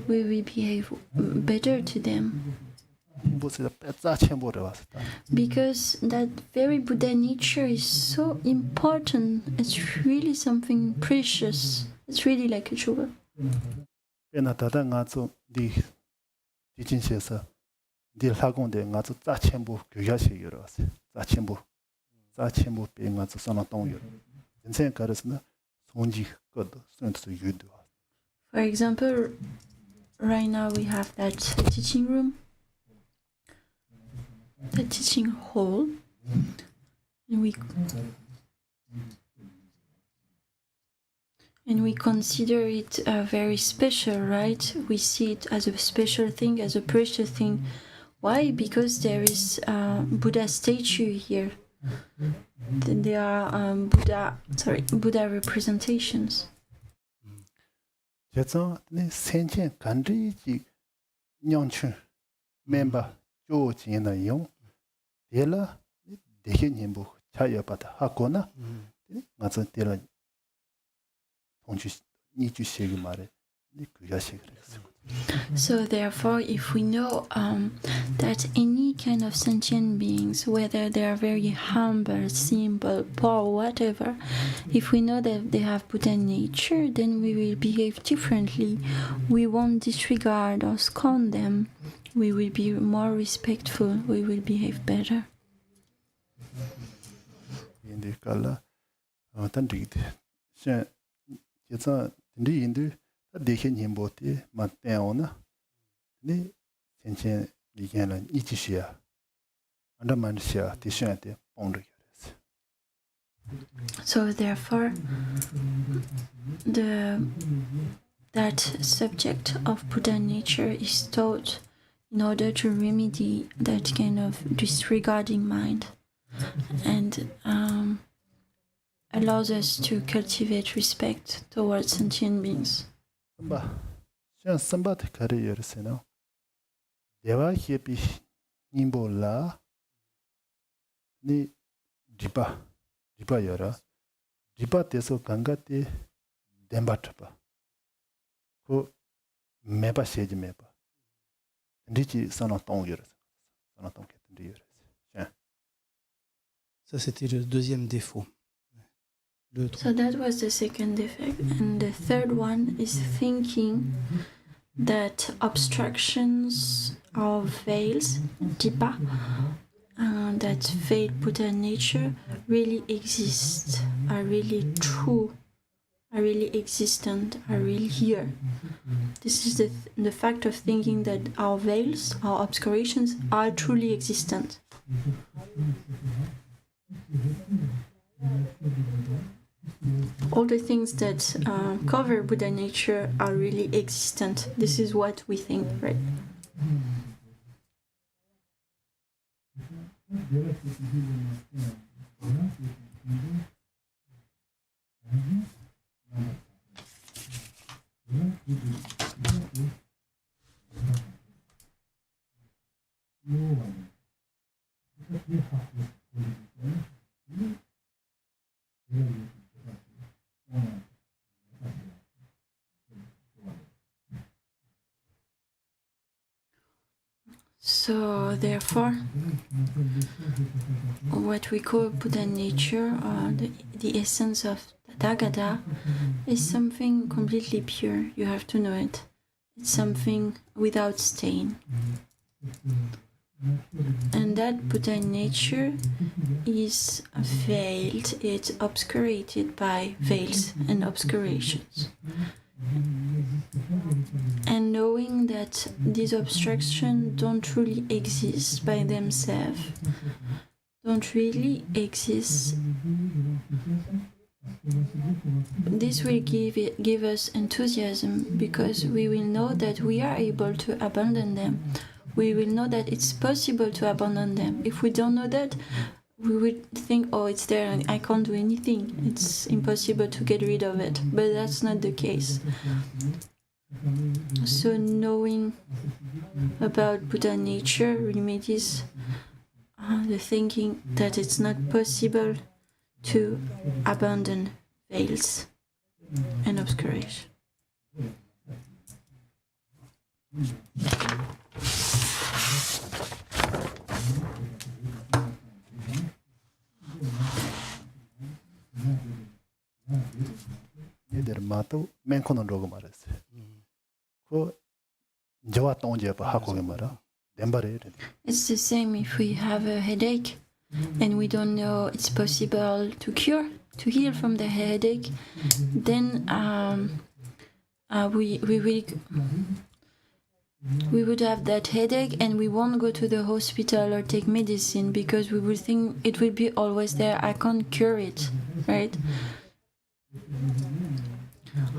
we will behave better to them. Because that very Buddha nature is so important. It's really something precious. It's really like a jewel. For example, right now we have that teaching room, the teaching hall, and we consider it very special, right? We see it as a special thing, as a precious thing. Why? Because there is a Buddha statue here. There are Buddha representations. So therefore, if we know that any kind of sentient beings, whether they are very humble, simple, poor, whatever, if we know that they have Buddha nature, then we will behave differently. We won't disregard or scorn them. We will be more respectful. We will behave better. So therefore, that subject of Buddha nature is taught in order to remedy that kind of disregarding mind, and allows us to cultivate respect towards sentient beings. Ça, c'était le deuxième défaut. So that was the second defect. And the third one is thinking that obstructions or veils, dipa, that veiled Buddha nature really exist, are really true, are really existent, are really here. This is the fact of thinking that our veils, our obscurations are truly existent. All the things that cover Buddha nature are really existent. This is what we think, right? So therefore, what we call Buddha nature, or the essence of Tathagata, is something completely pure. You have to know it. It's something without stain. And that Buddha nature is veiled, it's obscurated by veils and obscurations. And knowing that that these obstructions don't really exist by themselves, don't really exist. This will give us enthusiasm, because we will know that we are able to abandon them. We will know that it's possible to abandon them. If we don't know that, we would think, oh, it's there and I can't do anything. It's impossible to get rid of it. But that's not the case. So knowing about Buddha nature remedies the thinking that it's not possible to abandon veils and obscuration. 얘들 마도 맹코는 로고 말했어. 그 저와 동제 하고게 말아. nembar에. It's the same if we have a headache and we don't know it's possible to cure, to heal from the headache, then we would have that headache and we won't go to the hospital or take medicine, because we will think it will be always there. I can't cure it, right?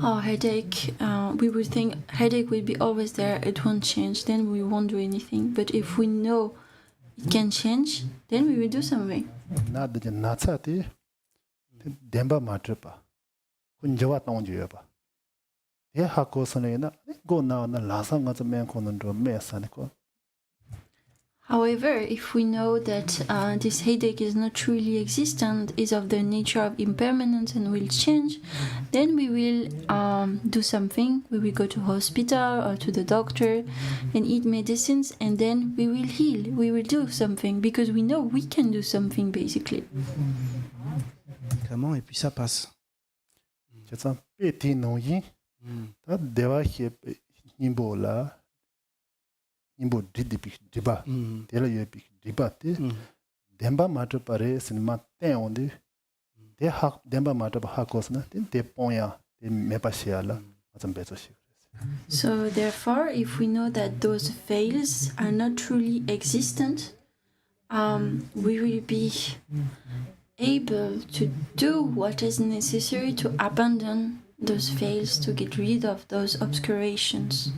Our headache, we will think headache will be always there, it won't change, then we won't do anything. But if we know it can change, then we will do something. 나도 나차티 뎀바 마트파 군저와 동주여봐. 대 하고선에나 고나나 라상가서 맹코는 로 메사니고. However, if we know that this headache is not truly existent, is of the nature of impermanence and will change, then we will do something. We will go to hospital or to the doctor and eat medicines, and then we will heal. We will do something because we know we can do something basically. Clairement, et puis ça passe. 그래서 péti 농이 다 대화해 님보라 nimbo diba tela yepi diba te demba matra pare sinma te onde te hak demba matra ha kosna te ponya te mepa shiala atam beto shi. So therefore, if we know that those veils are not truly existent, we will be able to do what is necessary to abandon those veils, to get rid of those obscurations.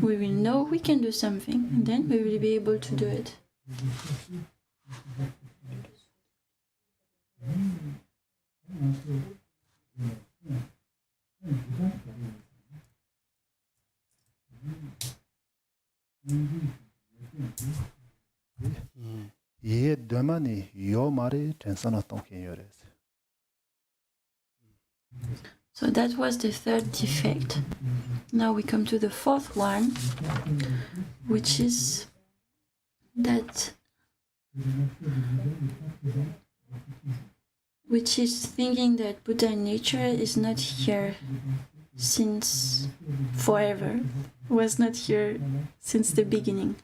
We will know we can do something, and then we will be able to do it. Ye demani yo mare tensana tonken yores. So that was the third defect. Now we come to the fourth one, which is thinking that Buddha nature is not here since forever, was not here since the beginning.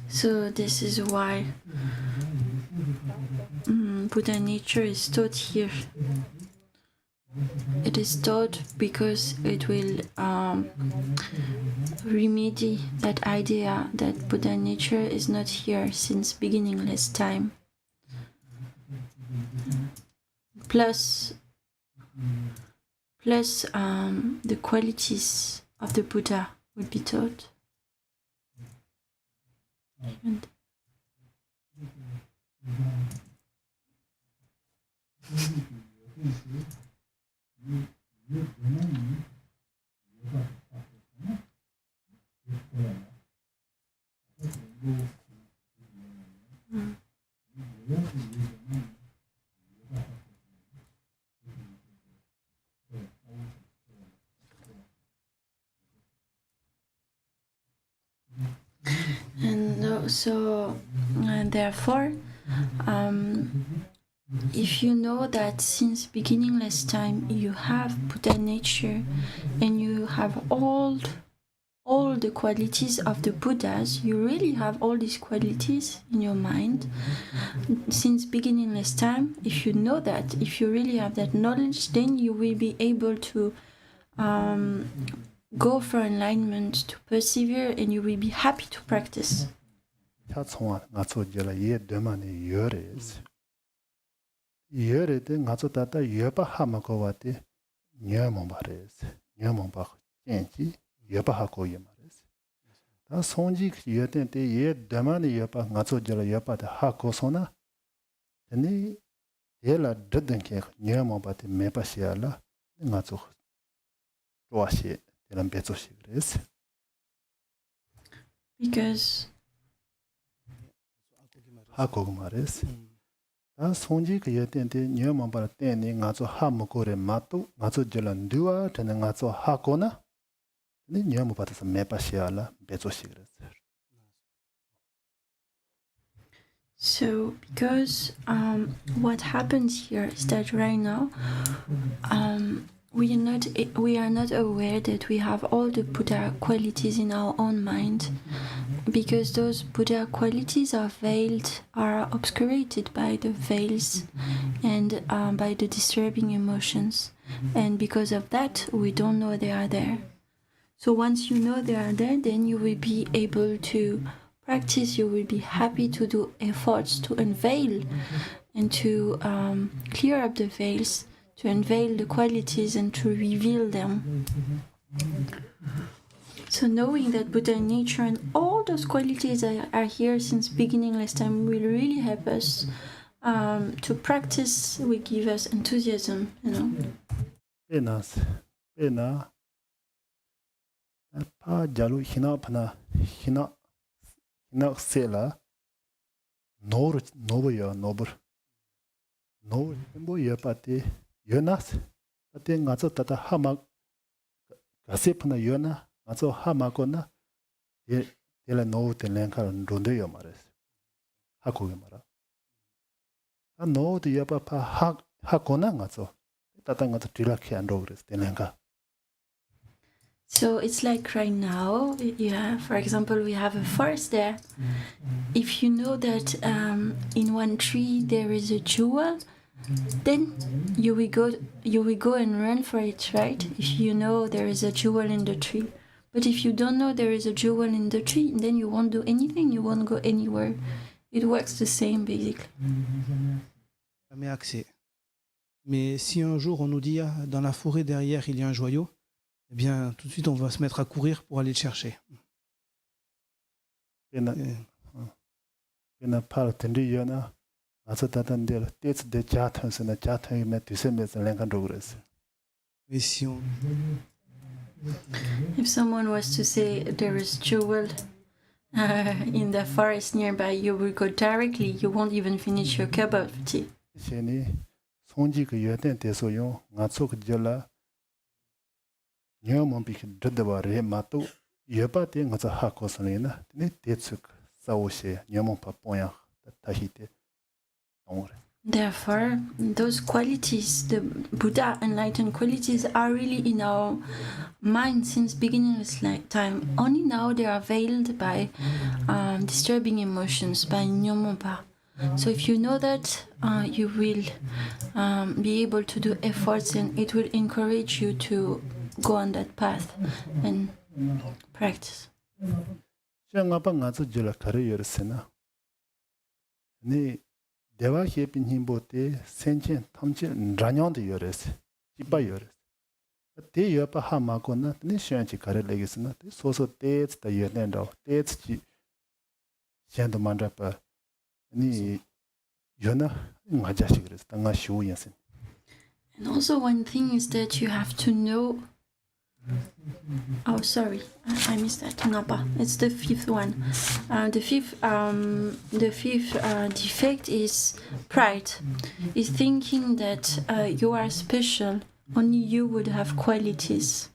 So this is why Buddha nature is taught here. It is taught because it will remedy that idea that Buddha nature is not here since beginningless time. Plus the qualities of the Buddha will be taught. So, therefore, if you know that since beginningless time you have Buddha nature and you have all the qualities of the Buddhas, you really have all these qualities in your mind since beginningless time. If you know that, if you really have that knowledge, then you will be able to go for enlightenment, to persevere, and you will be happy to practice. 다 손지 여ten te ye damani yapa ngaso jala yapa de ha ko sona teni yela dden ke nyama ba te me pa siala ngaso toashi telan bezo sigres Because ha ko mares 다 손지 여ten te nyama ba te ni ngaso ha mo ko re matu ngaso jala ndua tena ngaso ha ko na ni nyama ba te me pa siala bezo sigres. So, because what happens here is that right now we are not aware that we have all the Buddha qualities in our own mind, because those Buddha qualities are veiled, are obscurated by the veils and by the disturbing emotions, and because of that we don't know they are there. So once you know they are there, then you will be able to practice, you will be happy to do efforts to unveil and to clear up the veils, to unveil the qualities and to reveal them. So knowing that Buddha nature and all those qualities that are here since beginningless time will really help us to practice, will give us enthusiasm, you know. Pena pa jalu hina pana hina sela nobo ya nobur no tembo ya pate yonas pate ngaso tata hama gasepna yona ngaso hama kona tela no telen kar ronde yo mares hako ge mara ta no de ya pa ha kona ngaso tata ngaso tila ke andogres telen ka. So it's like right now, for example, we have a forest there. If you know that in one tree there is a jewel, then you will go and run for it, right? If you know there is a jewel in the tree. But if you don't know there is a jewel in the tree, then you won't do anything, you won't go anywhere. It works the same, basically. Jamais accès. Mais si un jour on nous dit dans la forêt derrière il y a un joyau, eh bien, tout de suite, on va se mettre à courir pour aller le chercher. Mais si on... If someone was to say there is jewel in the forest nearby, you will go directly. You won't even finish your cup of tea. Therefore, those qualities, the Buddha enlightened qualities, are really in our mind since beginningless time. Only now they are veiled by disturbing emotions, by nyomompa. So if you know that, you will be able to do efforts, and it will encourage you to go on that path and practice. Dewa Hepin Himbote, Senchen, Tamchin, Ranyon de Yores, Jiba Yores. Te Yapa Hamakona, Nishanchi Kare Legisna, so dates the Yonendo, dates Chandamandrapa, Ni Yona, Majashigres, Tanga Shu Yasin. And also, one thing is that you have to know. Oh, sorry, I missed that. Napa. It's the fifth one. The fifth defect is pride. Is thinking that you are special. Only you would have qualities.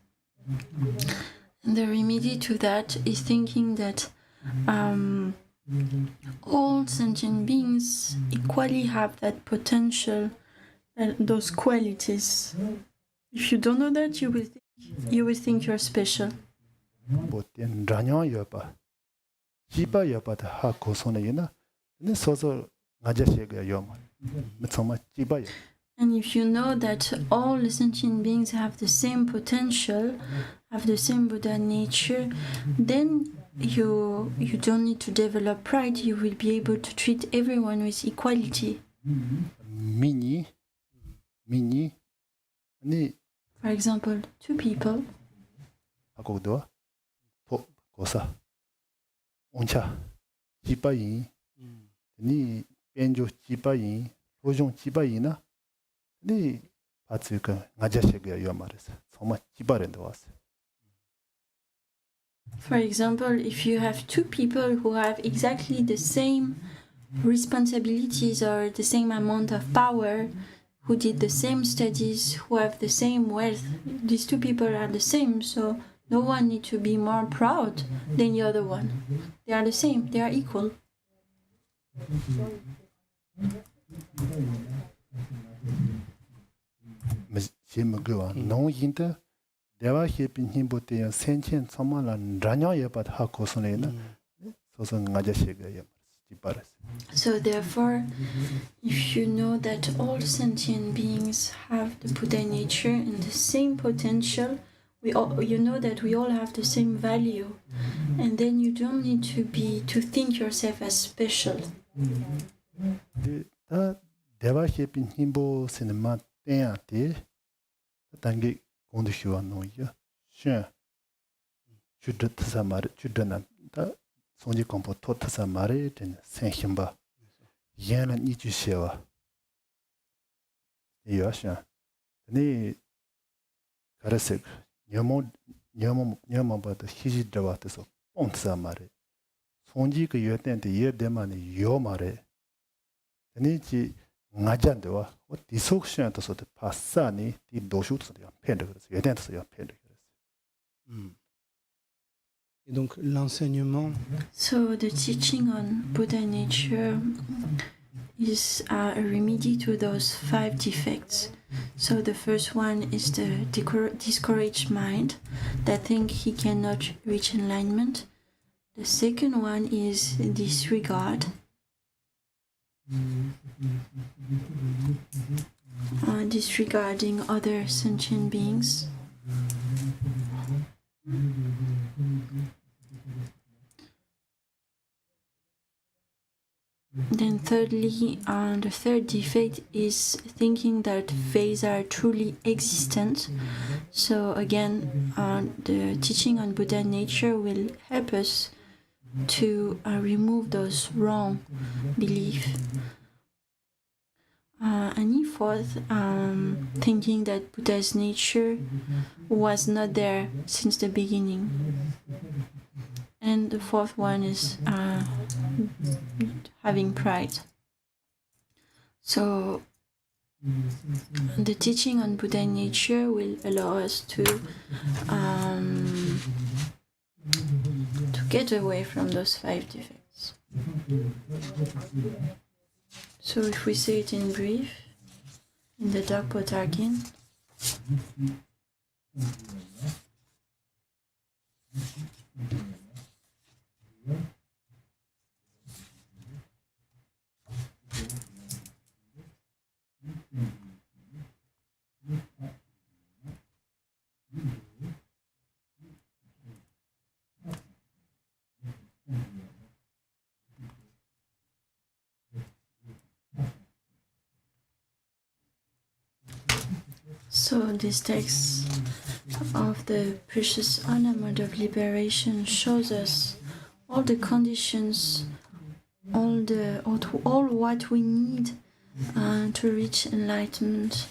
And the remedy to that is thinking that all sentient beings equally have that potential, those qualities. If you don't know that, you will think you're special. 보텐 라뇨 여바 지바 여바다 하 고소네 이나 네 소소 나자시가 요마 정말 지바요. And if you know that all sentient beings have the same potential, have the same Buddha nature, then you don't need to develop pride. You will be able to treat everyone with equality. 미니 아니 For example, two people. 하고도 고사 온차 지바이 니 벤조 지바이 로종 지바이나 니 바츠가 나자시가 요 말에서 정말 지바랜도 왔어. For example, if you have two people who have exactly the same responsibilities or the same amount of power, who did the same studies, who have the same wealth, these two people are the same, so no one needs to be more proud than the other one. They are the same, they are equal. 지금그 농인데 대화 협빈 힘보때 센첸 소만라 라뇨 예바 하 고소네나 소소 나자시가 지바라스. So therefore, if you know that all sentient beings have the Buddha nature and the same potential, you know that we all have the same value, and then you don't need to think yourself as special. 다 대화 협빈 힘보 시네마 때야데 단계 공도시와 노이야 쉔 주드트사 말 주드나 다 손지 공포 토트사 말에 된 생힘바 얘는 이주시와 이여샤 네 가르세 녀모바다 히지드와트서 뽕트사 말에 손지 그 여된데 예데만이 요 말에 네지 나잔데와 디속션에서도 파사니 디 도슈트서 펜데 그래서 예된서 펜데 그래서. Et donc l'enseignement. So the teaching on Buddha nature is a remedy to those 5 defects. So the first one is the discouraged mind that think he cannot reach enlightenment. The second one is disregard. Disregarding other sentient beings. Then thirdly, the third defect is thinking that faiths are truly existent. So again, the teaching on Buddha nature will help us to remove those wrong beliefs. And fourth, thinking that Buddha's nature was not there since the beginning. And the fourth one is having pride. So the teaching on Buddha nature will allow us to get away from those 5 defects. So if we say it in brief, in the Dhagpo Targyen, so this text of the Precious Ornament of Liberation shows us all the conditions, all what we need to reach enlightenment.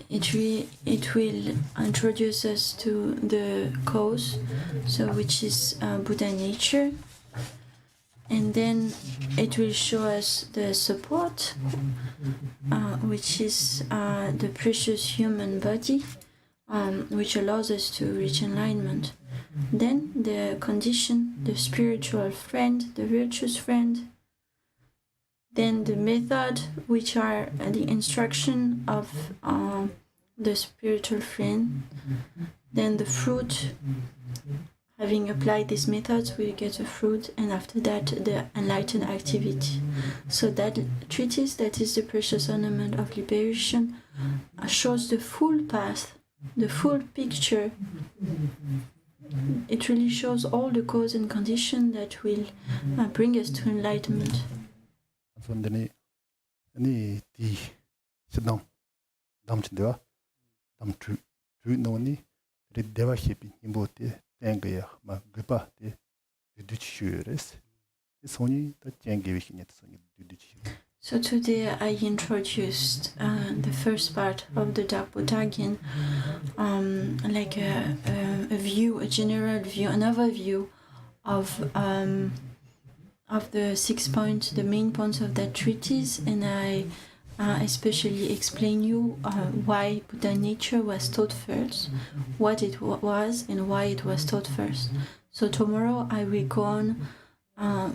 It will introduce us to the cause, so which is Buddha nature, and then it will show us the support, which is the precious human body, which allows us to reach enlightenment. Then the condition, the spiritual friend, the virtuous friend. Then the method, which are the instruction of the spiritual friend. Then the fruit. Having applied these methods, we get a fruit, and after that, the enlightened activity. So that treatise, that is the Precious Ornament of Liberation, shows the full path, the full picture. It really shows all the cause and condition that will bring us to enlightenment. So today I introduced the first part of the Dhagpo Targyen, like a view, a general view, an overview of the 6 points, the main points of that treatise, and I especially explain you why Buddha nature was taught first, what it was, and why it was taught first. So tomorrow I will go on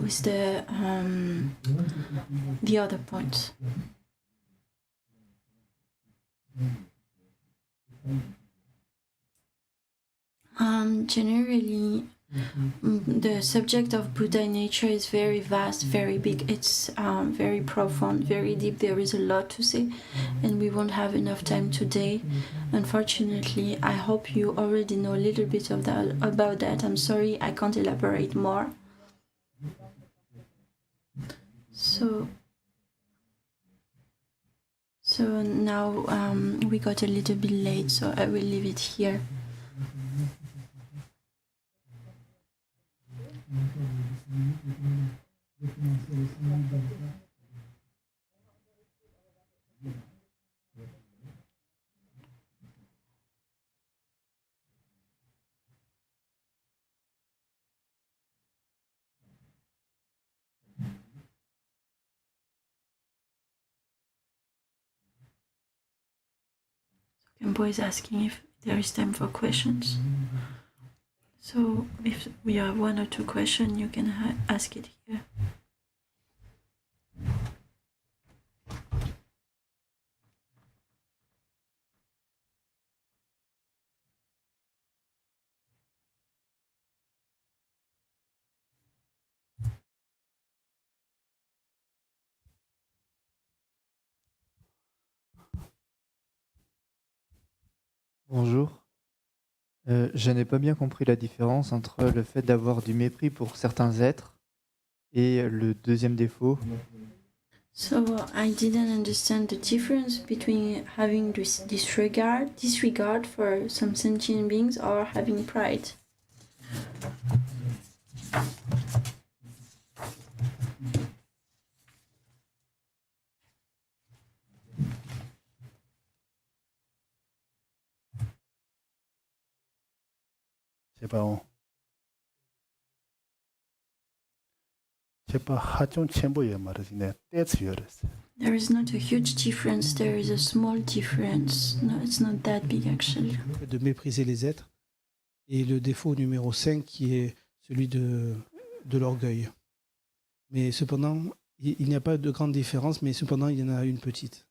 with the other points. Generally, the subject of Buddha nature is very vast, very big. It's very profound, very deep. There is a lot to say, and we won't have enough time today. Unfortunately, I hope you already know a little bit of that, about that. I'm sorry I can't elaborate more. So now we got a little bit late, so I will leave it here. Khenpo is asking if there is time for questions. So if we have 1 or 2 questions, you can ask it here. Bonjour. Je n'ai pas bien compris la différence entre le fait d'avoir du mépris pour certains êtres et le deuxième défaut. So I didn't understand the difference between having disregard for some sentient beings or having pride. There is not a huge difference, there is a small difference. No, it's not that big actually. De mépriser les êtres. Et le défaut numéro 5 qui est celui de l'orgueil. Mais cependant, il n'y a pas de grande différence, mais cependant, il y en a une petite.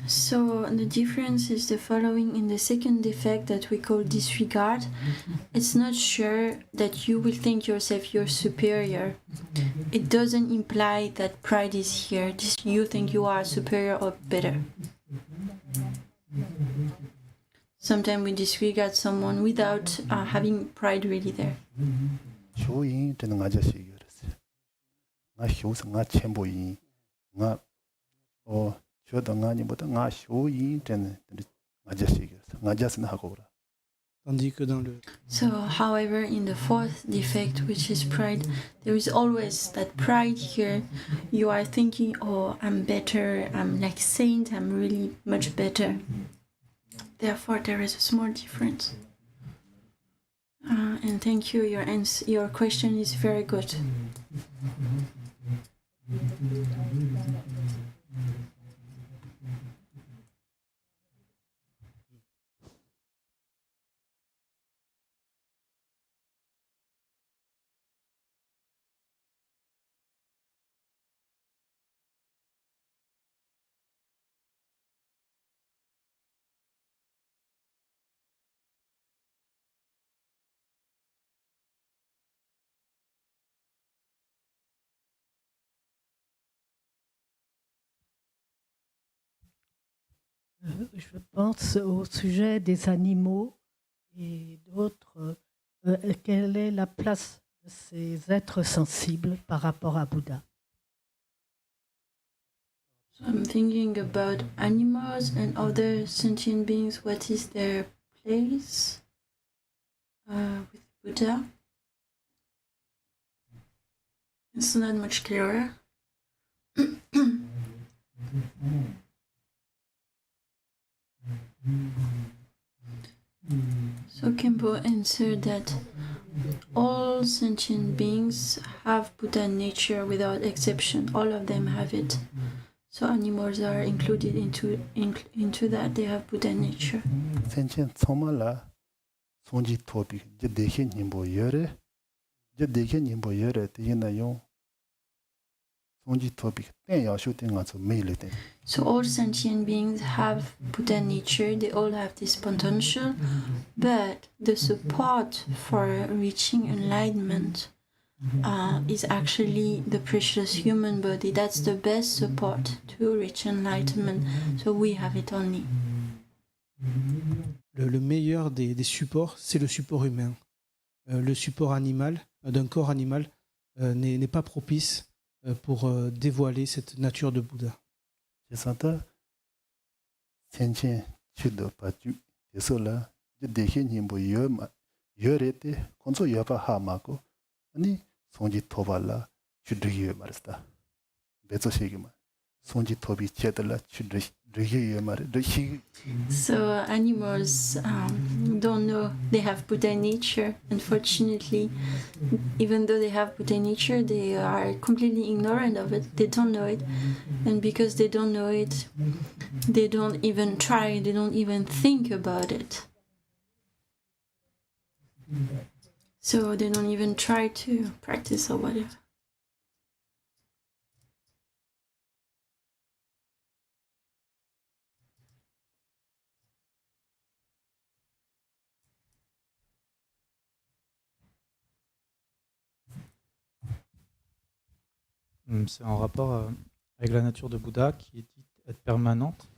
So the difference is the following. In the second defect that we call disregard, it's not sure that you will think yourself you're superior. It doesn't imply that pride is here. You think you are superior or better. Sometimes we disregard someone without having pride really there. 쇼인 되는 거 아저씨 그랬어요. 나 쇼서 나 챔보인 나어 저도 나니 뭐다 나 쇼인 되는 아저씨 그랬어. 아저씨는 하고 그래. Tandis que dans le So, however, in the fourth defect, which is pride, there is always that pride here. You are thinking, oh, I'm better, I'm like saint, I'm really much better. Therefore, there is a small difference. And thank you, your question is very good. Je pense au sujet des animaux et d'autres. Quelle est la place de ces êtres sensibles par rapport à Bouddha? So I'm thinking about animals and other sentient beings. What is their place with Buddha? It's not much clearer. So Khenpo answered that all sentient beings have Buddha nature without exception. All of them have it. So animals are included into that. They have Buddha nature. 센첸 소말라 손지 토픽 제 대신 님보 열에 제 대신 님보 열에 되나요? 손지 토픽 땡야 슈팅 가서 메일에 돼. So all sentient beings have Buddha nature. They all have this potential, but the support for reaching enlightenment is actually the precious human body. That's the best support to reach enlightenment. So we have it only. le meilleur des supports, c'est le support humain. Le support animal, d'un corps animal, n'est pas propice pour dévoiler cette nature de Bouddha. 제사다 센첸 치도 빠주 예서라 제 대신 님보 열에때 콘소 여바 하마고 아니 손지 토발라 주드기에 말했다. 배조시기만 손지 토비 제들라 주드기에 말해. So animals don't know they have Buddha nature. Unfortunately, even though they have Buddha nature, they are completely ignorant of it. They don't know it. And because they don't know it, they don't even try, they don't even think about it. So they don't even try to practice or whatever. C'est en rapport avec la nature de Bouddha qui est dite être permanente.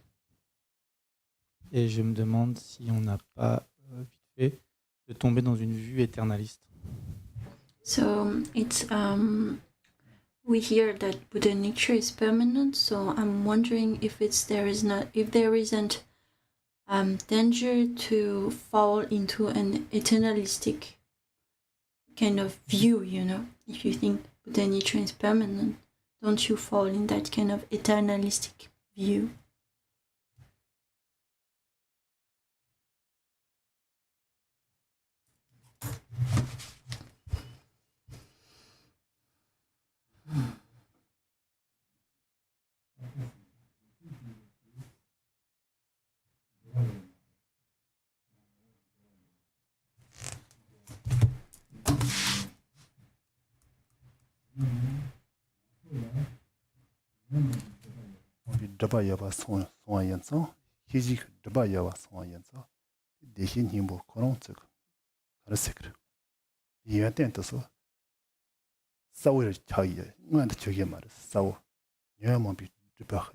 Et je me demande si on n'a pas vite fait de tomber dans une vue éternaliste. So it's we hear that Buddha nature is permanent. So I'm wondering if there isn't danger to fall into an eternalistic kind of view. You know, if you think Buddha nature is permanent, don't you fall in that kind of eternalistic view? draba yaba son yanso, hijik draba yaba son yanso, dehin himbo koron tsuk, karasikr. Yuanten to so, sawer chaya, and chogi maris, saw, yamon be draba,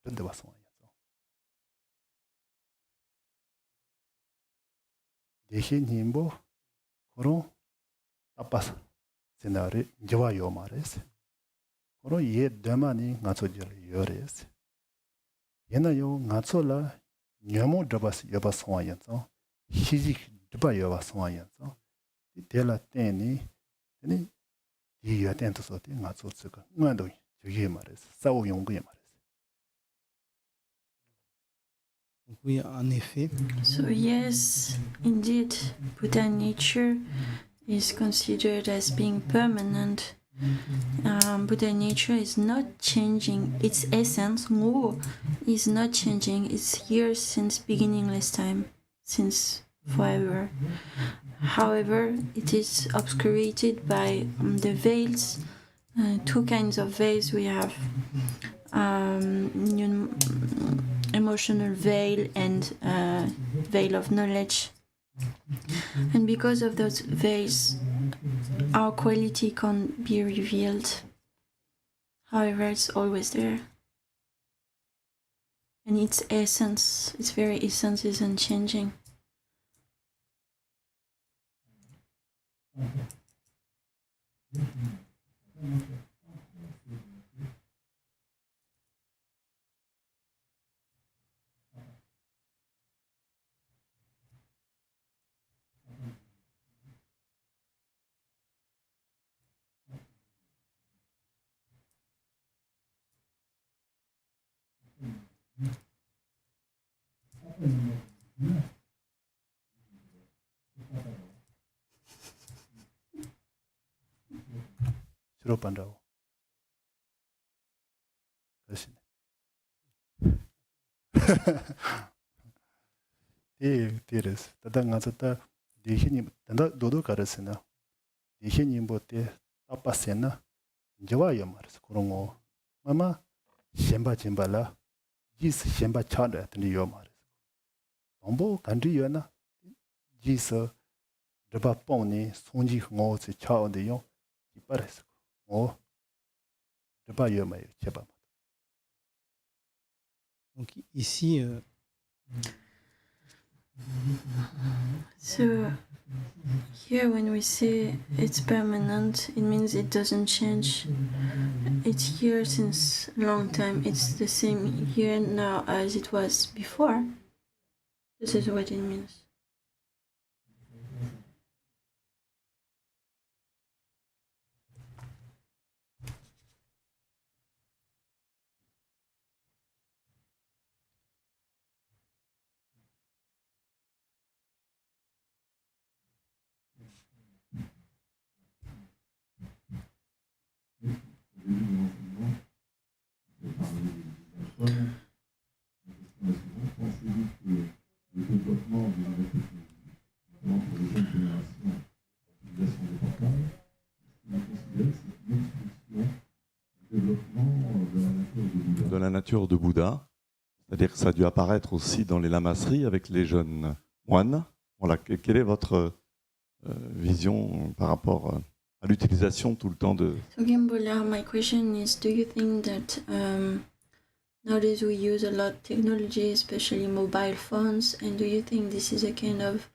draba son yanso. Dehin himbo koron tapas scenario, java yomares. Koro ye demani ngaso yores. Yena yo ngaso la nyamo drabas yabas soyanso, hijik draba yabas soyanso, tela teni, teni yi atento sote ngaso tsika, ngando yoye mares, sao yongue mares. Oui, en effet. So yes, indeed, Buddha nature is considered as being permanent. Buddha nature is not changing. Its essence, Ngo, is not changing. It's here since beginningless time, since forever. However, it is obscurated by the veils, two kinds of veils we have. Emotional veil and veil of knowledge. And because of those veils, our quality can't be revealed. However, it's always there. And its essence, its very essence is unchanging. Shropandrao. 그러시네. Tieres. Tada ngazata dihini tanda dodo karasena. Dihini mbote tapasena. Jawa yamaras korongo. Mama shemba chimbala. Jis shemba chanda tani yomaras. Tombo kandri yona. Jis draba poni sonji ngo se chao de yon. Ipares. Oh. Draba yomayo cheba. Donc ici, So here when we say it's permanent, it means it doesn't change. It's here since a long time. It's the same here now as it was before. This is what it means. De la nature de Bouddha, c'est-à-dire que ça a dû apparaître aussi dans les lamasseries avec les jeunes moines. Voilà, quelle est votre vision par rapport à l'utilisation tout le temps de... So Gimbola, my question is, do you think that nowadays we use a lot of technology, especially mobile phones, and do you think this is a kind of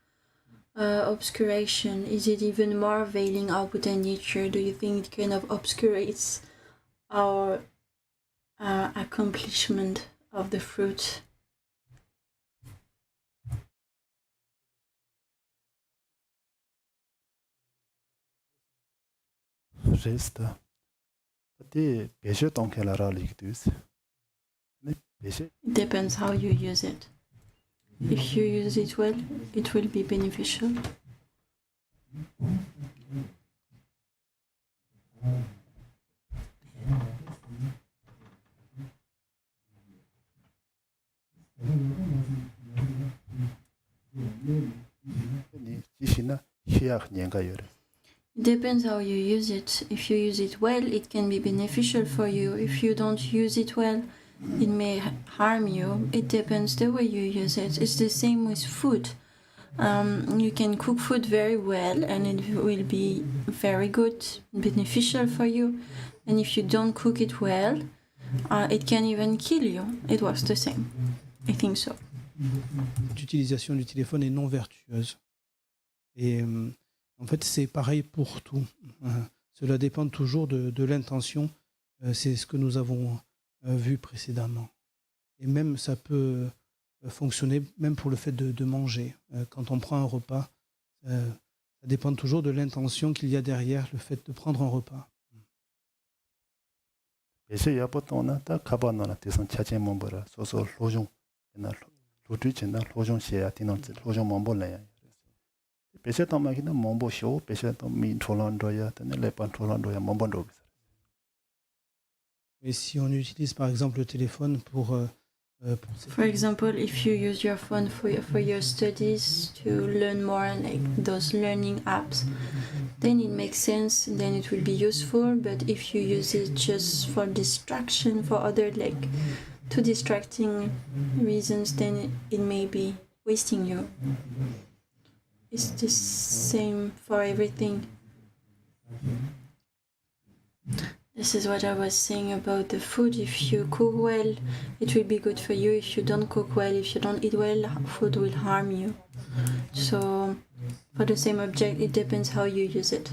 obscuration? Is it even more veiling our Buddha nature? Do you think it kind of obscurates our accomplishment of the fruit? Resta. It depends how you use it. If you use it well, it will be beneficial. It depends how you use it. If you use it well, it can be beneficial for you. If you don't use it well, it may harm you. It depends the way you use it. It's the same with food. You can cook food very well and it will be very good, beneficial for you. And if you don't cook it well, it can even kill you. It was the same. I think so. L'utilisation du téléphone est non vertueuse. Et en fait, c'est pareil pour tout. Cela dépend toujours de l'intention. C'est ce que nous avons vu précédemment. Et même, ça peut fonctionner même pour le fait de manger. Quand on prend un repas, ça dépend toujours de l'intention qu'il y a derrière le fait de prendre un repas. Et si on utilise par exemple le téléphone pour For example, if you use your phone for your studies to learn more, like those learning apps, then it makes sense, then it will be useful. But if you use it just for distraction, for other like too distracting reasons, then it may be wasting you. It's the same for everything. This is what I was saying about the food. If you cook well, it will be good for you. If you don't cook well, if you don't eat well, food will harm you. So, for the same object, it depends how you use it.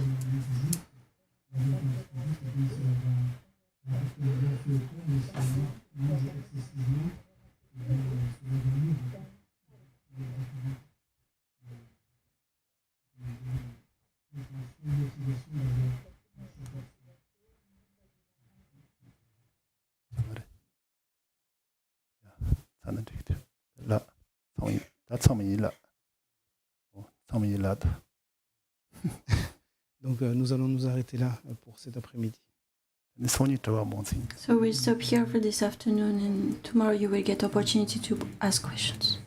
Donc nous allons nous arrêter là pour cet après-midi. So we'll stop here for this afternoon, and tomorrow you will get opportunity to ask questions.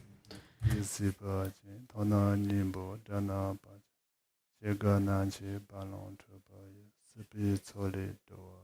Jega nanche balon tuba, sipi tsole doa.